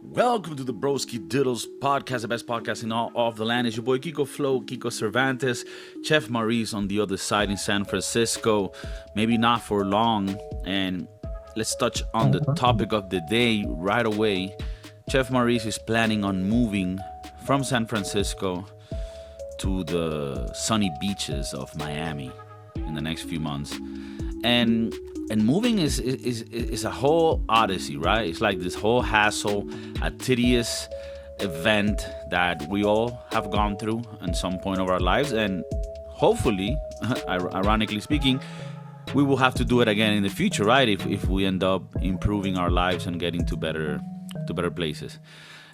Welcome to the BroskieDooddles podcast, the best podcast in all of the land. It's your boy Kiko Flow, Kiko Cervantes, Chef Maurice on the other side in San Francisco. Maybe not for long. And let's touch on the topic of the day right away. Chef Maurice is planning on moving from San Francisco to the sunny beaches of Miami in the next few months. And moving is a whole odyssey, right? It's like this whole hassle, a tedious event that we all have gone through at some point of our lives. And hopefully, ironically speaking, we will have to do it again in the future, right? If we end up improving our lives and getting to better places.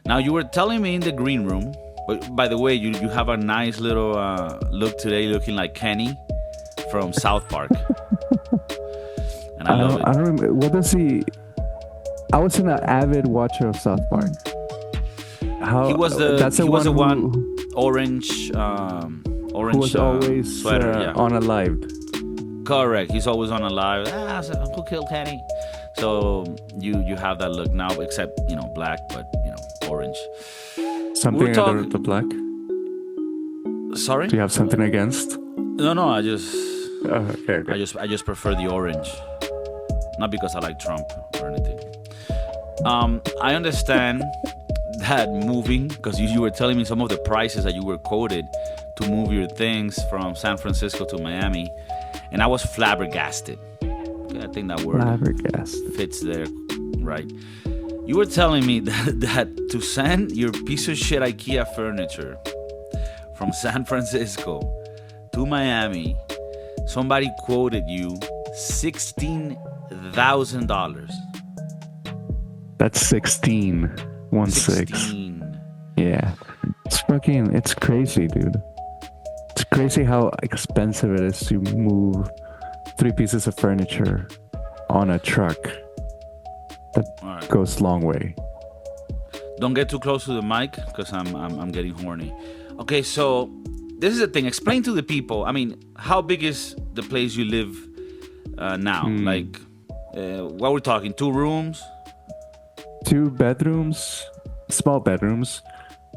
Now, you were telling me in the green room, but by the way, you have a nice little look today, looking like Kenny from South Park. And I love it. I don't remember. What does he? I was an avid watcher of South Park. He was the one orange who was always sweater, unalived. Correct. He's always unalive. Who killed Kenny? So you have that look now, except black, but orange. Something against the black? Sorry? Do you have something against? No. I just. Okay. I just prefer the orange, not because I like Trump or anything. I understand that moving, because you were telling me some of the prices that you were quoted to move your things from San Francisco to Miami, and I was flabbergasted. Okay, I think that word fits there, right? You were telling me that to send your piece of shit IKEA furniture from San Francisco to Miami, somebody quoted you $16,000. That's 16. 16. Yeah. It's crazy, dude. It's crazy how expensive it is to move 3 pieces of furniture on a truck. That goes a long way. Don't get too close to the mic because I'm getting horny. Okay, so this is the thing. Explain to the people. I mean, how big is the place you live now? Like, what we're talking? 2 rooms? 2 bedrooms, small bedrooms,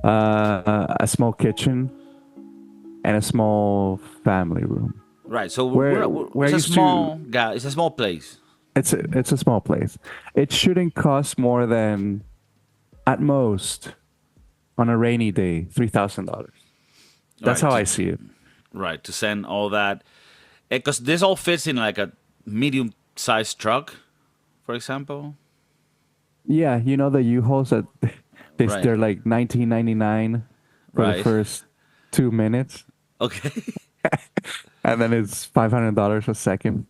a small kitchen, and a small family room. Right. So it's a small place. It's a small place. It shouldn't cost more than, at most, on a rainy day, $3,000. That's how I see it. Right, to send all that. Because this all fits in like a medium-sized truck, for example. Yeah, the U-Hauls that they're like $19.99 for the first 2 minutes. Okay. And then it's $500 a second.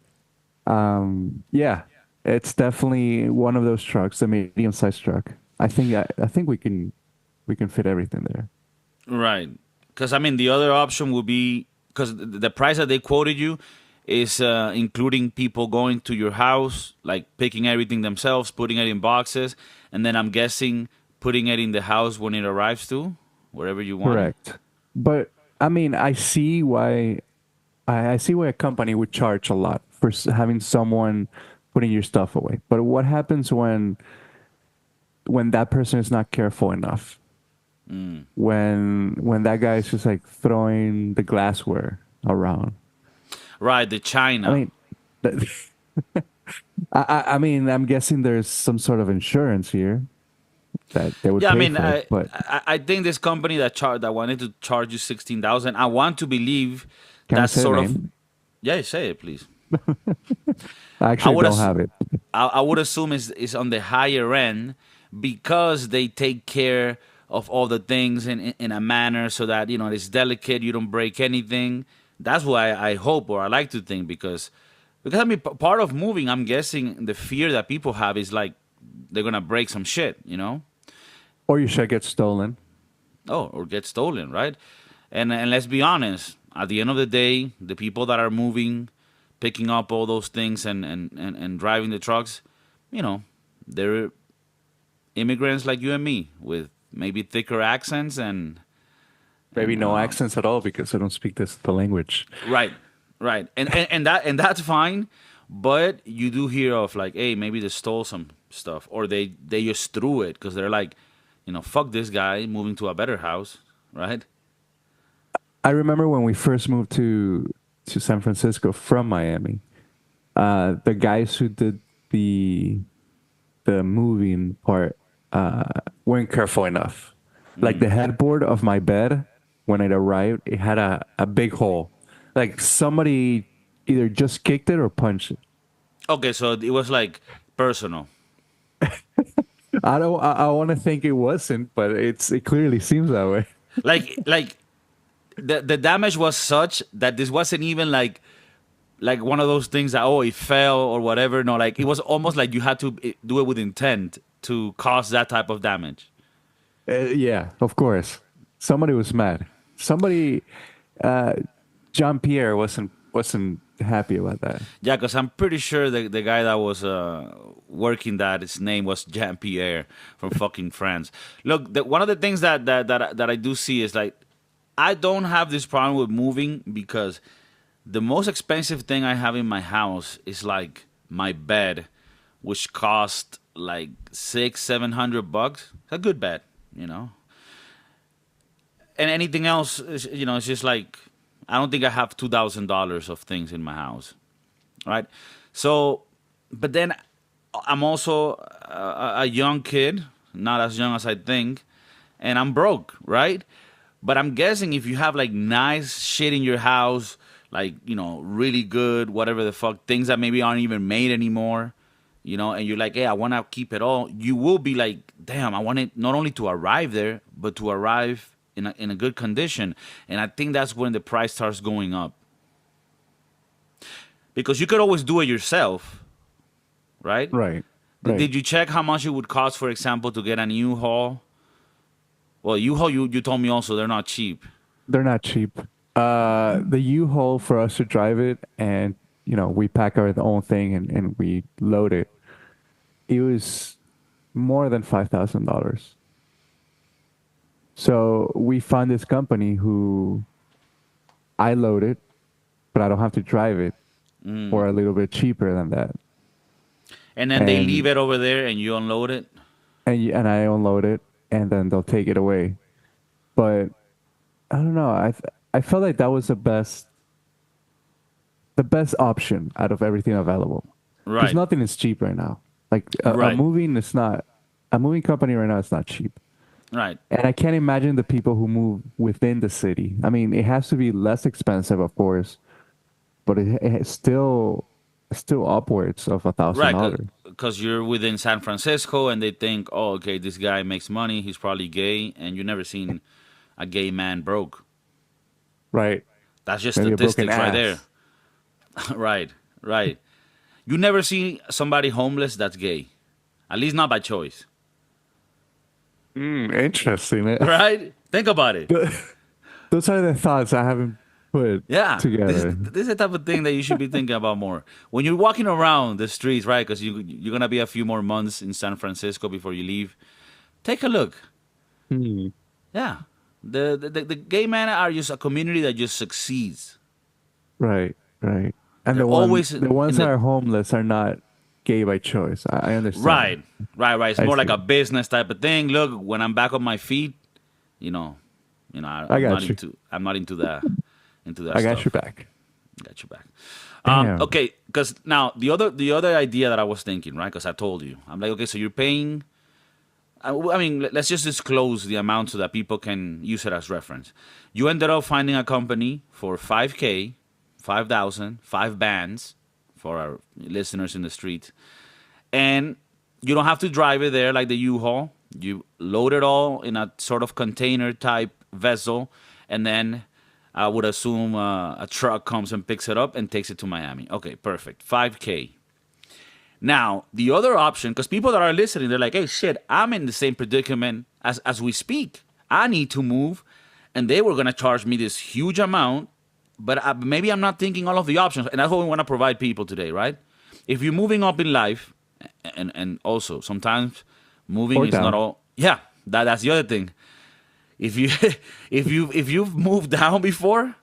Yeah, it's definitely one of those trucks, the medium-sized truck. I think we can fit everything there. Right. Because, I mean, the other option would be, because the price that they quoted you is including people going to your house, like picking everything themselves, putting it in boxes, and then I'm guessing putting it in the house when it arrives to, wherever you want. Correct. But, I mean, I see why a company would charge a lot for having someone putting your stuff away. But what happens when that person is not careful enough? When that guy is just like throwing the glassware around, right? The china. I mean, I mean, I'm guessing there's some sort of insurance here that they would. Yeah, pay for but I think this company that wanted to charge you $16,000. I want to believe that's sort of. Yeah, say it, please. I actually don't have it. I would assume it's on the higher end because they take care of all the things in a manner so that it's delicate, you don't break anything. That's why I hope, or I like to think, because I mean, part of moving, I'm guessing the fear that people have is like they're gonna break some shit, or you should get stolen. Oh, or get stolen, right? And let's be honest, at the end of the day, the people that are moving, picking up all those things and driving the trucks, they're immigrants like you and me with maybe thicker accents and maybe no accents at all because I don't speak the language. Right. And that's fine, but you do hear of like, hey, maybe they stole some stuff, or they just threw it because they're like, fuck this guy, moving to a better house, right? I remember when we first moved to San Francisco from Miami. The guys who did the moving part weren't careful enough. Like the headboard of my bed, when it arrived, it had a big hole. Like somebody either just kicked it or punched it. Okay, so it was like personal. I don't. I want to think it wasn't, but it clearly seems that way. Like the damage was such that this wasn't even like one of those things that it fell or whatever. No, like it was almost like you had to do it with intent to cause that type of damage. Yeah, of course. Somebody was mad. Somebody, Jean Pierre wasn't happy about that. Yeah, because I'm pretty sure the guy that was working that, his name was Jean Pierre from fucking France. Look, one of the things that I do see is like, I don't have this problem with moving because the most expensive thing I have in my house is like my bed, which cost like $600-700. It's a good bed, And anything else, it's just like, I don't think I have $2,000 of things in my house, right? So, but then I'm also a young kid, not as young as I think, and I'm broke, right? But I'm guessing if you have like nice shit in your house, like, really good, whatever the fuck, things that maybe aren't even made anymore, and you're like, hey, I want to keep it all, you will be like, damn, I want it not only to arrive there, but to arrive in a good condition. And I think that's when the price starts going up. Because you could always do it yourself, right? Right. Did you check how much it would cost, for example, to get a U-Haul? Well, U-Haul, you told me also, they're not cheap. They're not cheap. The U-Haul for us to drive it and, we pack our own thing and we load it. It was more than $5,000. So we found this company who I load it, but I don't have to drive it for a little bit cheaper than that. And then they leave it over there and you unload it? And I unload it, and then they'll take it away. But I don't know. I felt like that was the best option out of everything available. Right. Because nothing is cheap right now. Like a moving company right now is not cheap. Right. And I can't imagine the people who move within the city. I mean, it has to be less expensive, of course, but it's still upwards of $1,000. Right, because you're within San Francisco and they think, oh, okay, this guy makes money, he's probably gay, and you've never seen a gay man broke. Right. That's just Maybe statistics right there. Right. You never see somebody homeless that's gay. At least not by choice. Interesting. Right? Think about it. Those are the thoughts I haven't put together. This is the type of thing that you should be thinking about more. When you're walking around the streets, right? Because you're going to be a few more months in San Francisco before you leave. Take a look. Yeah. The gay men are just a community that just succeeds. Right. And the ones that are homeless are not gay by choice. I understand. Right. It's more like a business type of thing. Look, when I'm back on my feet, I'm not into that. I got your back. Got your back. Okay, because now the other idea that I was thinking, right? Because I told you, I'm like, okay, so you're paying. I mean, let's just disclose the amount so that people can use it as reference. You ended up finding a company for $5,000, 5 bands for our listeners in the street, and you don't have to drive it there like the U-Haul. You load it all in a sort of container type vessel, and then I would assume a truck comes and picks it up and takes it to Miami. Okay, perfect. $5,000. Now, the other option, because people that are listening, they're like, hey, shit, I'm in the same predicament as we speak. I need to move, and they were going to charge me this huge amount, but maybe I'm not thinking all of the options, and that's what we want to provide people today, right? If you're moving up in life, and also sometimes moving is not all... Yeah, that's the other thing. If you've moved down before,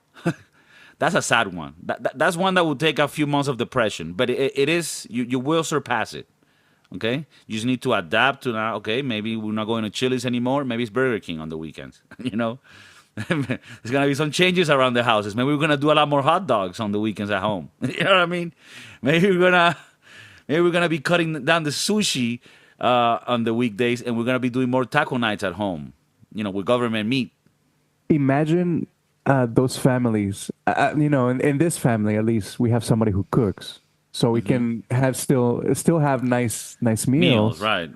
that's a sad one. That's one that will take a few months of depression, but it is you will surpass it. Okay, you just need to adapt to now. Okay, maybe we're not going to Chili's anymore. Maybe it's Burger King on the weekends. There's gonna be some changes around the houses. Maybe we're gonna do a lot more hot dogs on the weekends at home. You know what I mean? Maybe we're gonna be cutting down the sushi on the weekdays, and we're gonna be doing more taco nights at home. With government meat. Imagine those families. In this family, at least, we have somebody who cooks, so we can have still have nice meals. Right?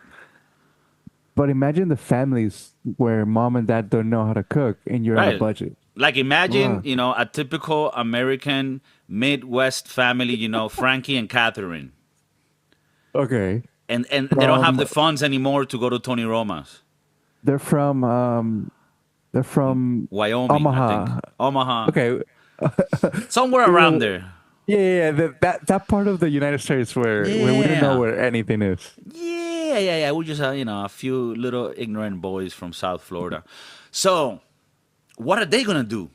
But imagine the families where mom and dad don't know how to cook, and you're on a Right. budget. Like imagine, Ugh. a typical American Midwest family. Frankie and Catherine, Okay, and they don't have from the funds anymore to go to Tony Roma's. they're from Wyoming, I think. Omaha. Omaha, Okay, somewhere around there. yeah. That part of the United States where we don't know Yeah. where anything is. Yeah. We just have, a few little ignorant boys from South Florida. So, what are they gonna do?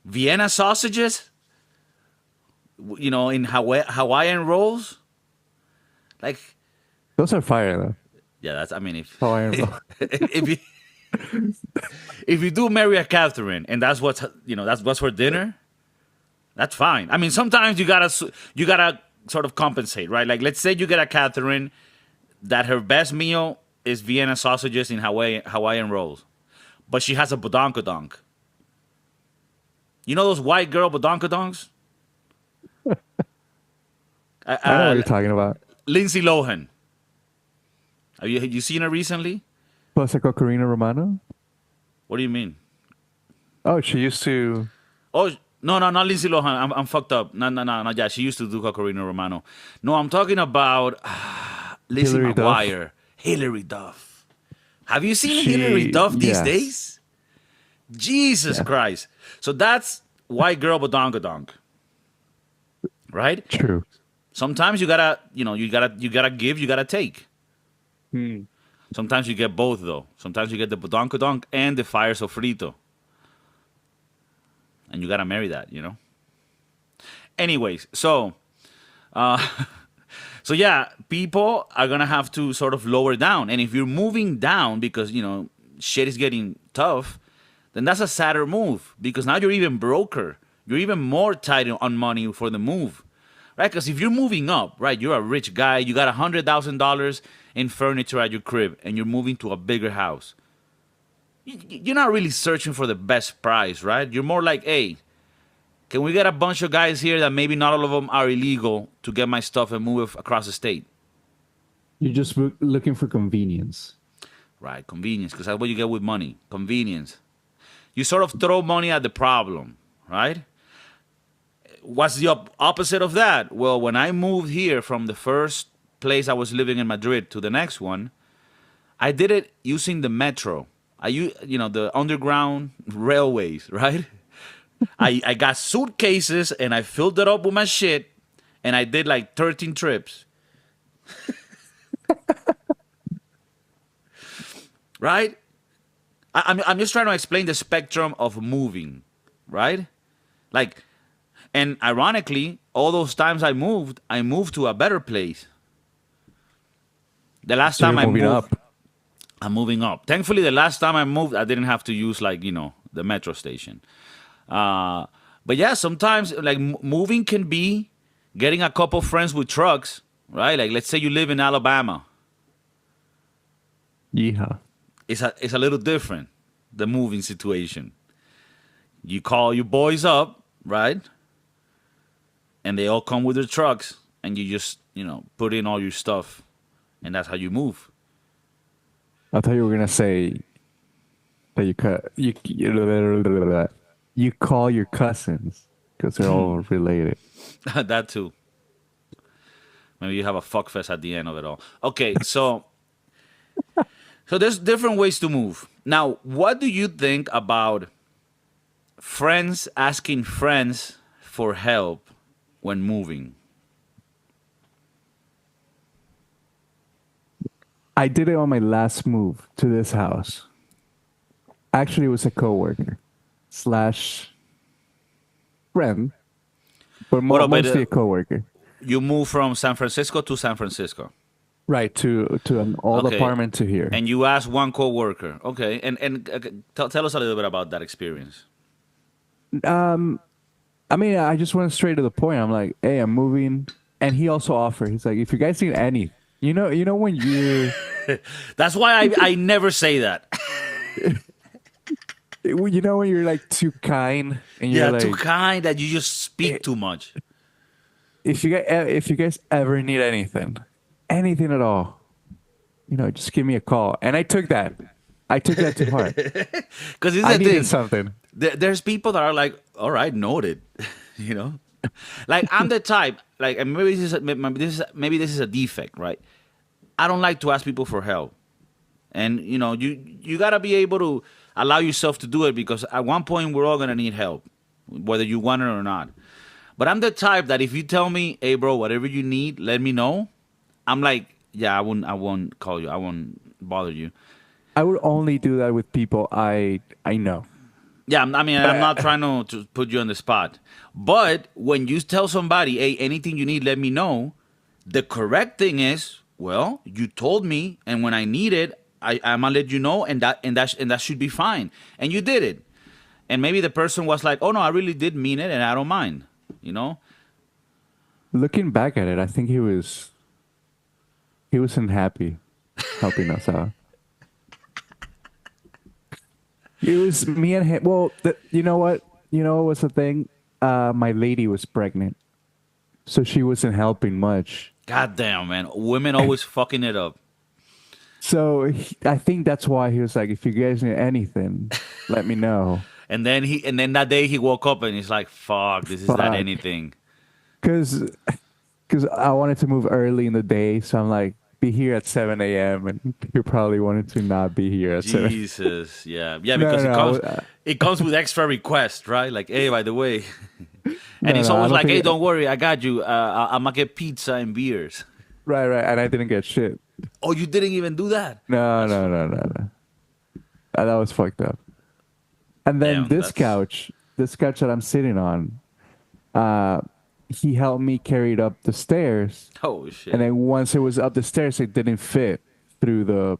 Vienna sausages? In Hawaiian rolls? Like, Those are fire though. yeah, that's. I mean, if Hawaiian roll. if you if you do marry a Catherine and that's what's for dinner, that's fine. I mean, sometimes you gotta sort of compensate, right? Like, let's say you get a Catherine that her best meal is Vienna sausages in Hawaiian rolls, but she has a badonkadonk. You know those white girl badonkadonks? I know what you're talking about. Lindsay Lohan. Have you seen her recently? Plus a Cocorino Romano. What do you mean? Oh, she used to. Oh, no, not Lindsay Lohan. I'm fucked up. No. Yeah, she used to do Cocorino Romano. No, I'm talking about Lizzie Hilary Duff. McGuire. Hilary Duff. Have you seen Hilary Duff these yes. days? Jesus Christ. So that's white girl badonkadonk. Right? True. Sometimes you gotta give, you gotta take. Sometimes you get both though. Sometimes you get the badonkadonk and the fire sofrito. And you gotta marry that, Anyways, so yeah, people are gonna have to sort of lower down. And if you're moving down because, shit is getting tough, then that's a sadder move. Because now you're even broker. You're even more tight on money for the move. Right? Because if you're moving up, right, you're a rich guy, you got $100,000 in furniture at your crib, and you're moving to a bigger house. You're not really searching for the best price, right? You're more like, hey, can we get a bunch of guys here that maybe not all of them are illegal to get my stuff and move it across the state? You're just looking for convenience. Right, convenience, because that's what you get with money, convenience. You sort of throw money at the problem, right? What's the opposite of that? Well, when I moved here from the first place I was living in Madrid to the next one, I did it using the metro. The underground railways, right? I got suitcases and I filled it up with my shit, and I did like 13 trips. Right? I'm just trying to explain the spectrum of moving, right? Like, and ironically, all those times I moved to a better place. The last So time you're I moving moved, up. I'm moving up. Thankfully, the last time I moved, I didn't have to use the metro station. But yeah, sometimes like moving can be getting a couple friends with trucks, right? Like, let's say you live in Alabama. Yeehaw. It's a little different, the moving situation. You call your boys up, right? And they all come with their trucks, and you just, put in all your stuff, and that's how you move. I thought you were gonna say that you call your cousins because they're all related. That too. Maybe you have a fuck fest at the end of it all. Okay, so there's different ways to move. Now, what do you think about friends asking friends for help when moving? I did it on my last move to this house. Actually, it was a coworker / friend, but What about mostly a coworker. you moved from San Francisco to San Francisco. Right, to an old apartment to here. And you asked one coworker. Okay, and tell us a little bit about that experience. I mean, I just went straight to the point. I'm like, hey, I'm moving. And he also offered, he's like, if you guys need any, you know when you're... That's why I never say that. You know when you're like too kind and you're like, too kind that you just speak too much. If you guys ever need anything at all, just give me a call. And I took that to heart because I needed something. There's people that are like, all right, noted, like I'm the type, like, and maybe this is a defect, right? I don't like to ask people for help, and you gotta be able to allow yourself to do it, because at one point we're all gonna need help, whether you want it or not. But I'm the type that if you tell me, hey bro, whatever you need, let me know, I'm like, yeah, I won't call you, I won't bother you. I would only do that with people I know. Yeah, I mean, I'm not trying to put you on the spot. But when you tell somebody, hey, anything you need, let me know, the correct thing is, well, you told me, and when I need it, I'm going to let you know, and that should be fine. And you did it. And maybe the person was like, oh, no, I really did mean it, and I don't mind, Looking back at it, I think he wasn't happy helping us out. It was me and him. Well, you know what? You know what was the thing? My lady was pregnant, so she wasn't helping much. God damn, man. Women always fucking it up. So I think that's why he was like, if you guys need anything, let me know. And then that day he woke up and he's like, fuck, this is not anything. Because I wanted to move early in the day, so I'm like, be here at 7 a.m. and you probably wanted to not be here at 7. Jesus, yeah, because it comes with extra requests, right? Like, hey, by the way, and it's always like, hey, don't worry, I got you. I'm gonna get pizza and beers. Right, and I didn't get shit. Oh, you didn't even do that? No. That was fucked up. And then this couch that I'm sitting on, he helped me carry it up the stairs. Oh shit! And then once it was up the stairs, it didn't fit through the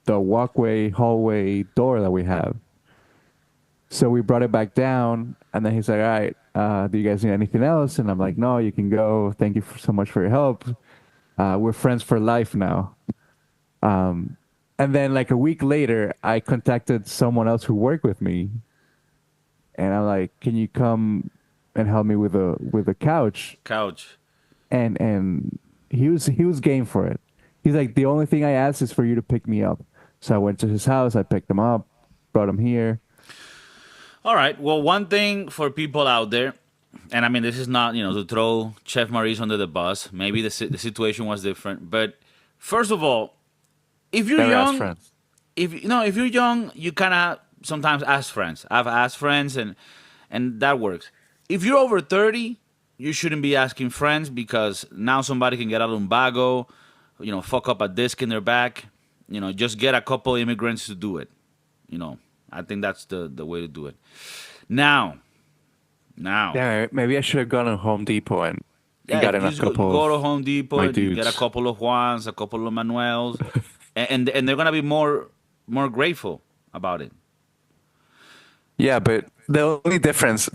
hallway door that we have. So we brought it back down, and then he's like, all right, do you guys need anything else? And I'm like, no, you can go. Thank you so much for your help. We're friends for life now. And then like a week later, I contacted someone else who worked with me, and I'm like, can you come and help me with a couch? And he was game for it. He's like, the only thing I asked is for you to pick me up. So I went to his house, I picked him up, brought him here. All right. Well, one thing for people out there, and I mean, this is not, to throw Chef Maurice under the bus. Maybe the situation was different. But first of all, if you're young, if you're young, you kind of sometimes ask friends. I've asked friends, and that works. If you're over 30, you shouldn't be asking friends, because now somebody can get a lumbago, fuck up a disc in their back. Just get a couple immigrants to do it. I think that's the way to do it. Now. Yeah, maybe I should have gone to Home Depot and gotten a couple. Go to Home Depot and dudes. get a couple of Juans, a couple of Manuels, and they're gonna be more grateful about it. Yeah, but the only difference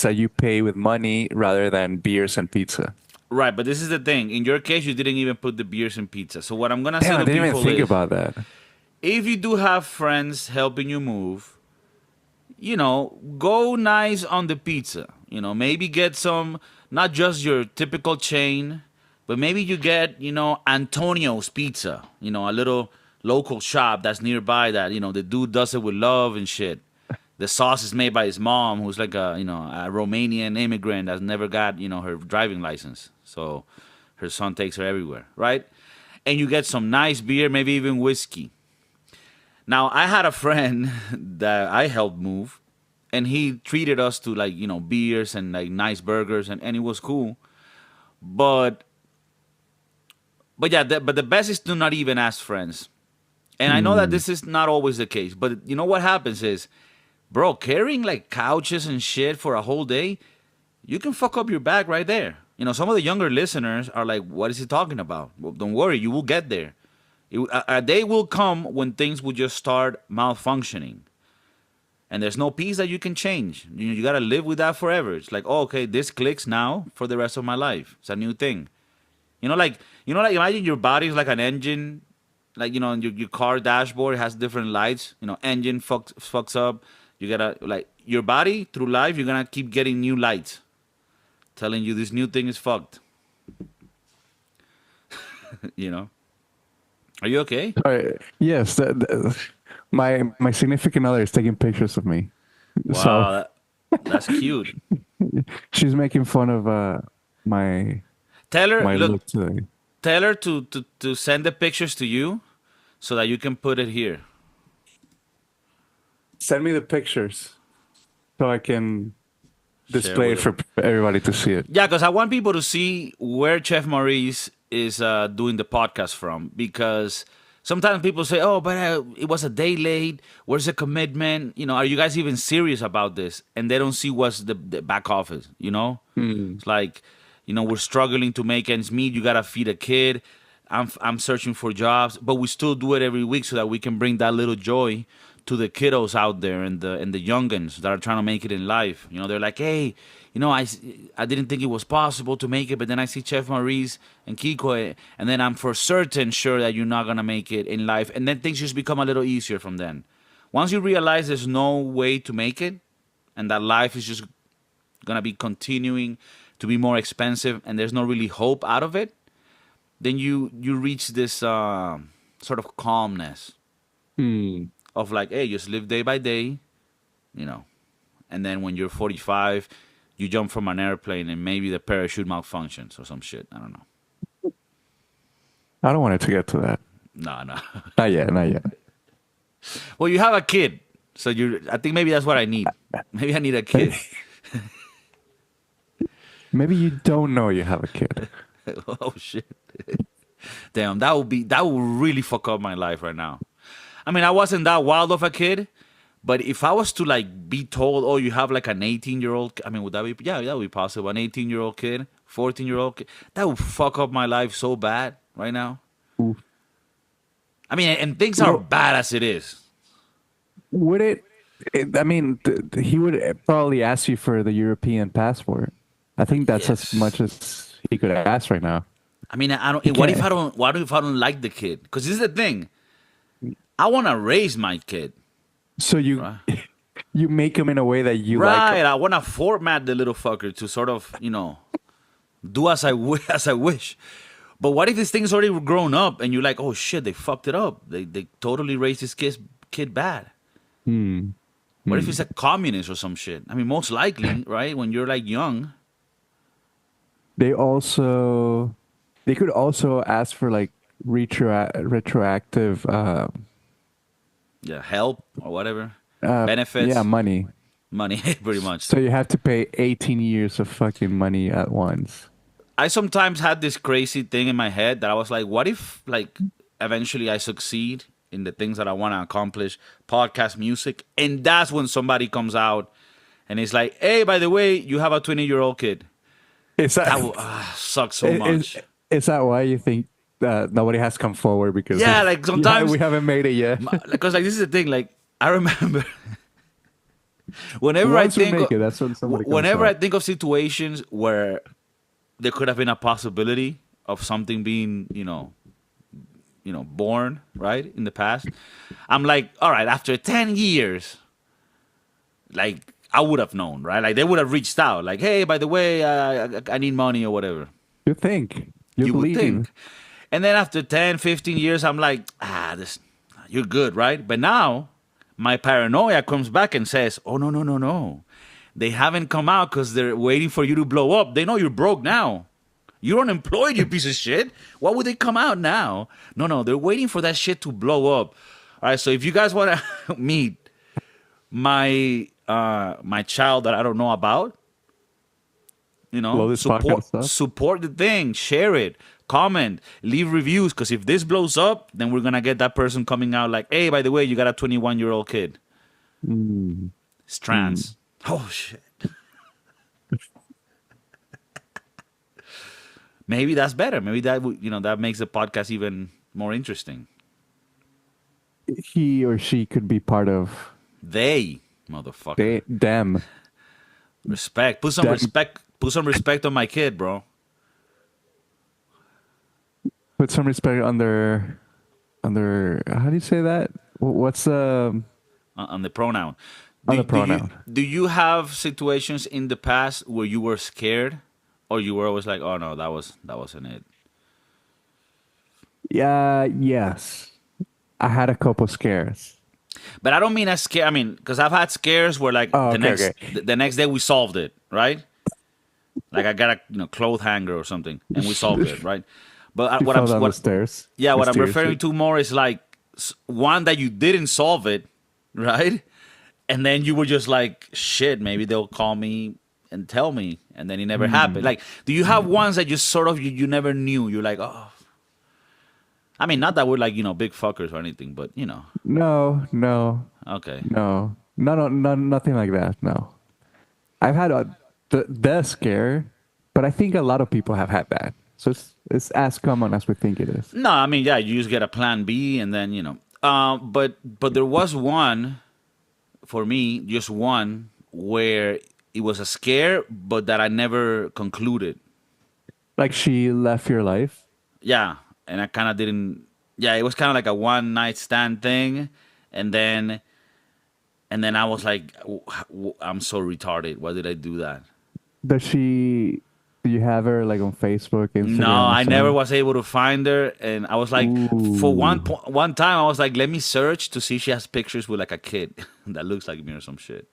that you pay with money rather than beers and pizza. Right, but this is the thing. In your case, you didn't even put the beers and pizza. So what I'm gonna say to people is, I didn't even think about that. If you do have friends helping you move, go nice on the pizza. Maybe get some, not just your typical chain, but maybe you get, Antonio's Pizza, a little local shop that's nearby that, the dude does it with love and shit. The sauce is made by his mom, who's like a Romanian immigrant that's never got, her driving license. So her son takes her everywhere, right? And you get some nice beer, maybe even whiskey. Now, I had a friend that I helped move, and he treated us to beers and nice burgers, and it was cool. But the best is to not even ask friends. And I know that this is not always the case, but what happens is, bro, carrying couches and shit for a whole day, you can fuck up your back right there. Some of the younger listeners are like, what is he talking about? Well, don't worry, you will get there. A day will come when things will just start malfunctioning. And there's no piece that you can change. You got to live with that forever. It's like, oh, okay, this clicks now for the rest of my life. It's a new thing. Like imagine your body is like an engine. Like, your car dashboard has different lights. Engine fucks up. You got to, like, your body through life, you're going to keep getting new lights telling you this new thing is fucked. Are you okay? Yes, my significant other is taking pictures of me. Wow, that's cute. She's making fun of my look today. Tell her to send the pictures to you so that you can put it here. Send me the pictures so I can display it for everybody to see it. Yeah, because I want people to see where Chef Maurice is doing the podcast from, because sometimes people say, oh, but it was a day late. Where's the commitment? Are you guys even serious about this? And they don't see what's the back office, It's like, we're struggling to make ends meet. You got to feed a kid. I'm searching for jobs, but we still do it every week so that we can bring that little joy to the kiddos out there and the youngins that are trying to make it in life. They're like, hey, I didn't think it was possible to make it, but then I see Chef Maurice and Kiko, and then I'm for certain sure that you're not going to make it in life. And then things just become a little easier from then. Once you realize there's no way to make it and that life is just going to be continuing to be more expensive and there's no really hope out of it, then you reach this sort of calmness. Of like, hey, just live day by day, and then when you're 45, you jump from an airplane and maybe the parachute malfunctions or some shit. I don't know. I don't want it to get to that. No. Not yet. Well, you have a kid, so I think maybe that's what I need. Maybe I need a kid. Maybe you don't know you have a kid. Oh shit! Damn, that would really fuck up my life right now. I mean, I wasn't that wild of a kid, but if I was to like be told, oh, you have like an 18-year-old, I mean, would that be, yeah, that would be possible. An 18-year-old kid, 14-year-old kid, that would fuck up my life so bad right now. Ooh. I mean, and things are bad as it is. Would it I mean, he would probably ask you for the European passport. I think that's as much as he could ask right now. I mean, I don't. What if I don't like the kid? Because this is the thing. I want to raise my kid. So you you make him in a way that you like. Right. I want to format the little fucker to sort of, do as I wish. But what if this thing's already grown up and you're like, oh shit, they fucked it up. They totally raised this kid bad. What if it's a communist or some shit? I mean, most likely, right? When you're like young. They could also ask for like retroactive help or whatever. Benefits. Yeah, money, pretty much. So you have to pay 18 years of fucking money at once. I sometimes had this crazy thing in my head that I was like, what if like eventually I succeed in the things that I want to accomplish, podcast, music, and that's when somebody comes out and it's like, hey, by the way, you have a 20-year-old kid. That sucks so much. Is that why you think that nobody has come forward? Because like sometimes we haven't made it yet. Because like this is the thing. Like I remember whenever I think of situations where there could have been a possibility of something being, born right in the past. I'm like, all right, after 10 years, like. I would have known, right? Like they would have reached out, like, "Hey, by the way, I need money or whatever." You think? You would think. And then after 10, 15 years, I'm like, you're good, right? But now my paranoia comes back and says, "Oh no. They haven't come out because they're waiting for you to blow up. They know you're broke now. You're unemployed, you piece of shit. Why would they come out now? No, they're waiting for that shit to blow up." All right, so if you guys want to meet my child that I don't know about, support the thing, share it, comment, leave reviews, because if this blows up, then we're gonna get that person coming out like, hey, by the way, you got a 21-year-old kid. It's trans. Oh shit. Maybe that's better. Maybe that that makes the podcast even more interesting. He or she could be part of They, motherfucker. them. Respect. Put some Them. respect. Put some respect on my kid, bro. Put some respect under. How do you say that? What's On the pronoun. on the pronoun? Do you have situations in the past where you were scared, or you were always like, "Oh no, that wasn't it." Yeah. Yes. I had a couple scares. But I don't mean a scare. I mean, because I've had scares where like Oh, the next day we solved it, right? Like I got a cloth hanger or something, and we solved it, right? But You fell down the stairs. yeah, what I'm Mysteriously. referring to more is like one that you didn't solve it, right? And then you were just like, shit, maybe they'll call me and tell me, and then it never happened. Like, do you have ones that just sort of you never knew? You're like, oh. I mean, not that we're like big fuckers or anything, but No. Okay. No, nothing like that. No, I've had the scare, but I think a lot of people have had that. So it's as common as we think it is. No, I mean, yeah, you just get a plan B, and then but there was one for me, just one where it was a scare, but that I never concluded. Like she left your life. Yeah, and I kind of didn't. Yeah, it was kind of like a one night stand thing, and then I was like, I'm so retarded. Why did I do that? Do you have her like on Facebook, Instagram? No, I never was able to find her, and I was like, for one time, I was like, let me search to see if she has pictures with like a kid that looks like me or some shit,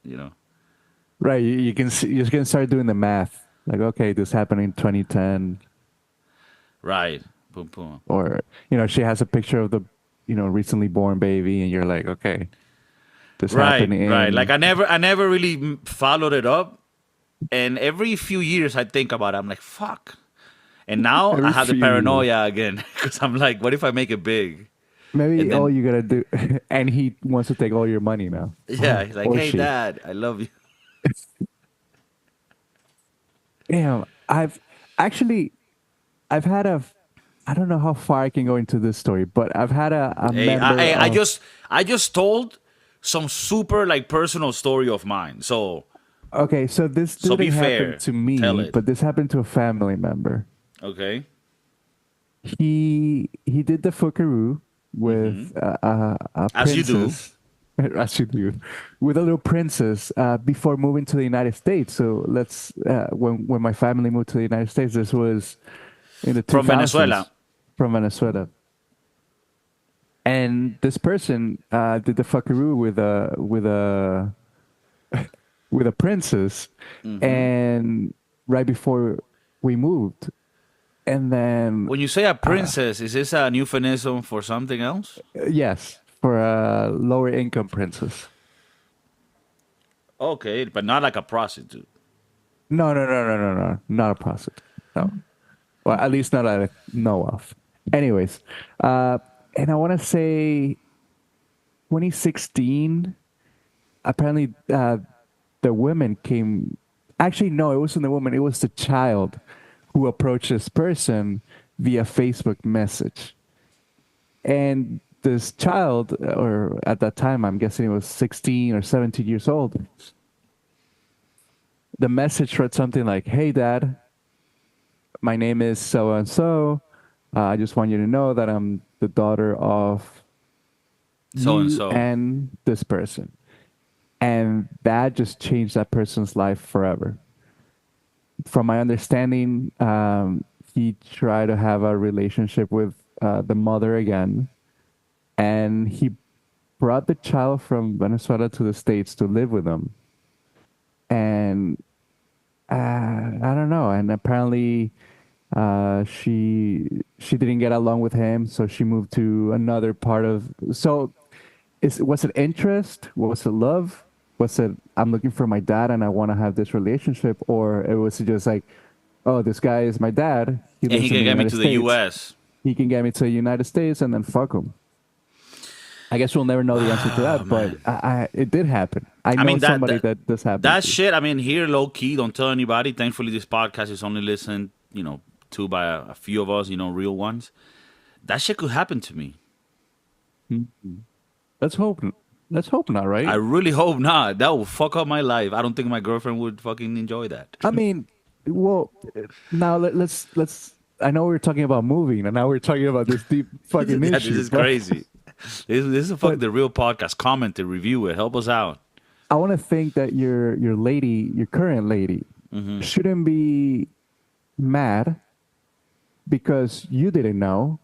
Right, you can see, you can start doing the math. Like, okay, this happened in 2010, Right. Boom, boom. or she has a picture of the recently born baby, and you're like, okay, this happened in Right. Like I never really followed it up, and every few years I think about it. I'm like, fuck. And now Every I have the few paranoia again because I'm like, what if I make it big? Maybe And then- all you gotta do, and he wants to take all your money now. Yeah, he's like, Or hey, she. Dad, I love you. Damn, I've had I don't know how far I can go into this story, but I've had a Hey, member. I just told some super like personal story of mine. So Okay, so this So didn't be fair. happen to me, Tell it. but this happened to a family member. okay, He did the fuckaroo with a As you do. princess. As you do, with a little princess before moving to the United States. So when my family moved to the United States, this was in the 2000s. From Venezuela. From Venezuela. And this person did the fuckaroo with a princess, and right before we moved, and then when you say a princess, is this a euphemism for something else? yes, for a lower income princess. Okay, but not like a prostitute. No, not a prostitute. No, well, at least not that I know of. Anyways, and I want to say 2016. Apparently, the women came. Actually, no, it wasn't the woman. It was the child who approached this person via Facebook message. And this child, or at that time, I'm guessing it was 16 or 17 years old. The message read something like, "Hey, Dad, my name is so and so. I just want you to know that I'm the daughter of So and you so. and this person." And that just changed that person's life forever. From my understanding, he tried to have a relationship with the mother again, and he brought the child from Venezuela to the States to live with him. And I don't know. And apparently, she didn't get along with him, so she moved to another part of. So, was it interest? Was it love? Was it I'm looking for my dad and I want to have this relationship, or it was just like, oh, this guy is my dad. And lives he in can get me United to the States. U.S. He can get me to the United States, and then fuck him. I guess we'll never know the answer to that, but it did happen. I know mean, somebody that this happened. That to. shit, I mean, here low key, don't tell anybody. Thankfully, this podcast is only listened, to by a few of us, real ones. That shit could happen to me. Let's hope. Let's hope not, right? I really hope not. That will fuck up my life. I don't think my girlfriend would fucking enjoy that. I mean, well, now let's. I know we're talking about moving, and now we're talking about this deep fucking Yeah, issue. this is crazy. This is the real podcast. Comment it, review it, help us out. I want to think that your lady, your current lady, shouldn't be mad because you didn't know,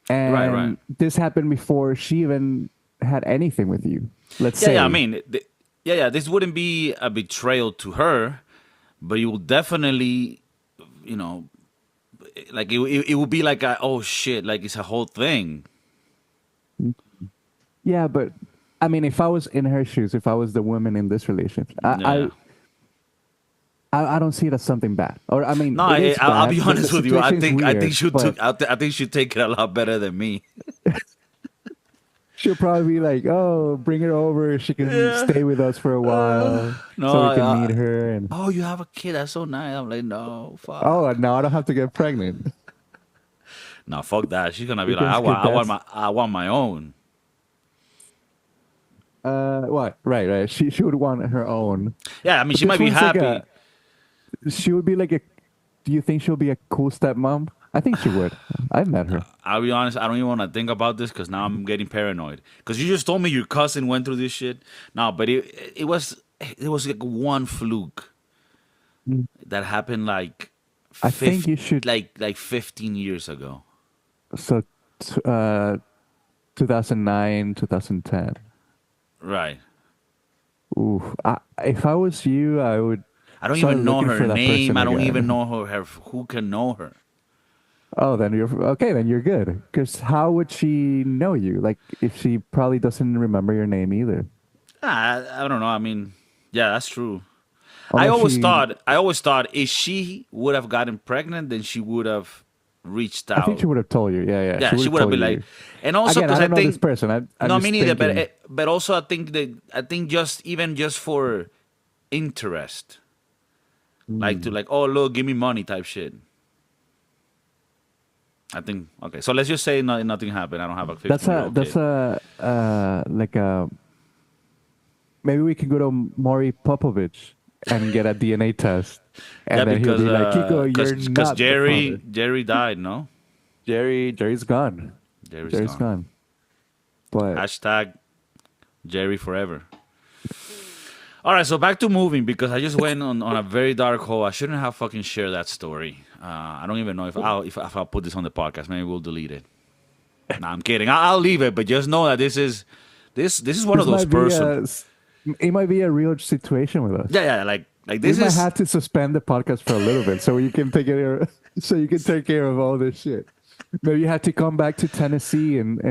and Right. this happened before she even had anything with you. Let's say. Yeah. I mean, this wouldn't be a betrayal to her, but you will definitely, like it would be like oh shit, like it's a whole thing. Yeah, but I mean, if I was in her shoes, if I was the woman in this relationship, Yeah. I don't see it as something bad. Or I mean, No, it is I'll bad, be but honest the with you. I situation's think weird, she'll but I think she'll take it a lot better than me. she'll probably be like, "Oh, bring her over. She can stay with us for a while, No, so we can meet her." And oh, you have a kid? That's so nice. I'm like, no, fuck. oh, now I don't have to get pregnant. No, fuck that. She's gonna be like, Because I want my own. What? Right. She would want her own. Yeah, I mean, But she this might be one's like happy. she would be like a. Do you think she'll be a cool stepmom? I think she would. I've met her. I'll be honest. I don't even want to think about this because now I'm getting paranoid. Because you just told me your cousin went through this shit. No, but it was like one fluke that happened like. I think you should. like 15 years ago. So, 2009, 2010. Right. Ooh, if I was you, I would. I don't start even know looking her for that name. person I don't again. even know her. Who can know her? Oh, then you're okay. Then you're good. Because how would she know you? Like, if she probably doesn't remember your name either. I don't know. I mean, yeah, that's true. Unless I always thought if she would have gotten pregnant, then she would have reached out. I think she would have told you. Yeah. Yeah, she would have been like, and also Again, because I don't know think this person. I'm no, just me neither. thinking. But also I think just for interest, like to like, oh look, give me money type shit. I think okay. So let's just say nothing happened. I don't have a 15-year-old That's kid. like a. Maybe we can go to Maury Popovich and get a DNA test, and Yeah, then he'll because be like, "Kiko, you're because not the father." Jerry died. No, Jerry's gone. Jerry's gone. But Hashtag Jerry forever. All right, so back to moving because I just went on a very dark hole. I shouldn't have fucking shared that story. I don't even know if I'll put this on the podcast. Maybe we'll delete it. Nah, I'm kidding. I'll leave it, but just know that this is one of those personal. It might be a real situation with us. Yeah, like We this might is. have to suspend the podcast for a little bit so you can take care. So you can take care of all this shit. Maybe you have to come back to Tennessee and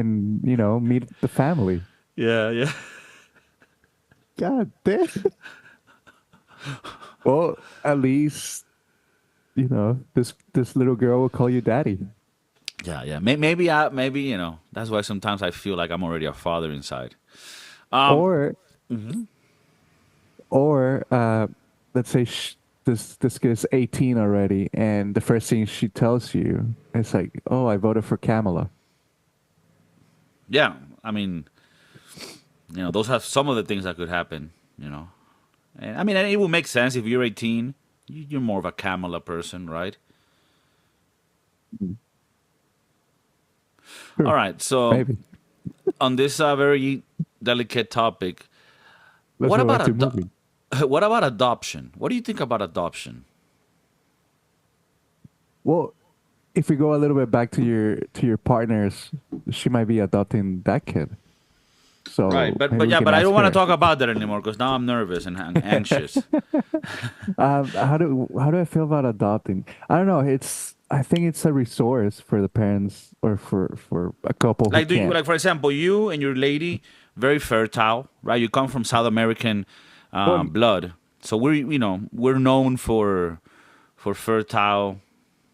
meet the family. Yeah. God damn. Well, at least this little girl will call you daddy. Yeah. Maybe that's why sometimes I feel like I'm already a father inside. Or let's say this kid is 18 already, and the first thing she tells you is like, "Oh, I voted for Kamala." Yeah, I mean, those are some of the things that could happen. And I mean, it will make sense if you're 18. You're more of a Kamala person, right? Sure. All right. So Maybe. on this very delicate topic, Let's what go about back to moving. what about adoption? What do you think about adoption? Well, if we go a little bit back to your partners, she might be adopting that kid. So Right, but maybe we can I ask don't want to her. talk about that anymore because now I'm nervous and anxious. How do I feel about adopting? I don't know. I think it's a resource for the parents or for a couple. Like, who can't. for example, you and your lady, very fertile, right? You come from South American blood, so we're known for fertile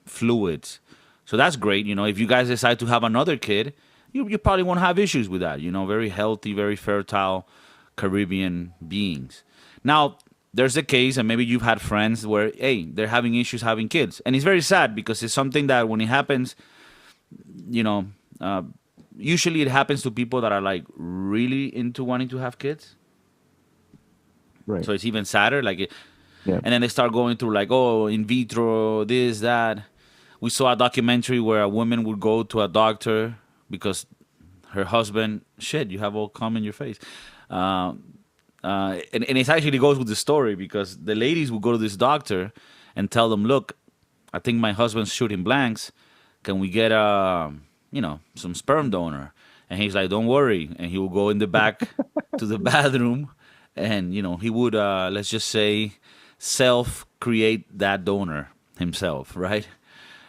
fluids. So that's great. If you guys decide to have another kid, you probably won't have issues with that. Very healthy, very fertile Caribbean beings. Now, there's a case, and maybe you've had friends where, hey, they're having issues having kids, and it's very sad because it's something that when it happens, you know, usually it happens to people that are like really into wanting to have kids. Right. So it's even sadder. Like, Yeah. and then they start going through like, oh, in vitro, this, that. We saw a documentary where a woman would go to a doctor because her husband, shit, you have all cum in your face. And it actually goes with the story because the ladies would go to this doctor and tell them, look, I think my husband's shooting blanks. Can we get some sperm donor? And he's like, don't worry. And he will go in the back to the bathroom and, he would, let's just say, self-create that donor himself, right?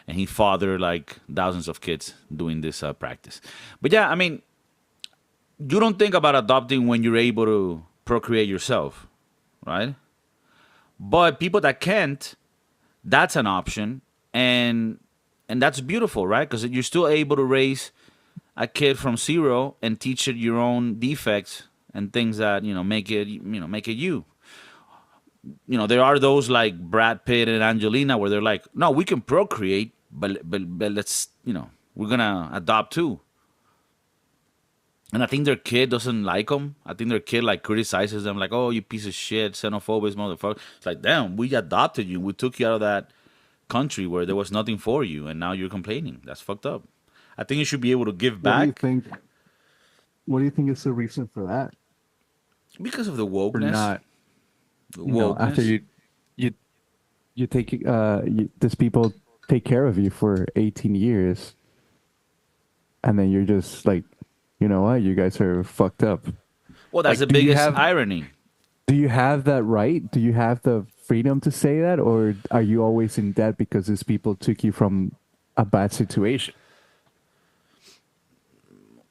And he fathered like thousands of kids doing this practice. But yeah, I mean, you don't think about adopting when you're able to procreate yourself, right? But people that can't, that's an option, and that's beautiful, right? Because you're still able to raise a kid from zero and teach it your own defects and things that make it you. There are those like Brad Pitt and Angelina where they're like, no, we can procreate, but let's we're gonna adopt too. And I think their kid doesn't like them. I think their kid like criticizes them, like, "Oh, you piece of shit, xenophobic motherfucker." It's like, damn, we adopted you. We took you out of that country where there was nothing for you, and now you're complaining. That's fucked up. I think you should be able to give back. What do you think is the reason for that? Because of the wokeness. For not, after you take these people take care of you for 18 years, and then you're just like, you know what, you guys are fucked up. Well, that's the biggest irony. Do you have that right? Do you have the freedom to say that, or are you always in debt because these people took you from a bad situation?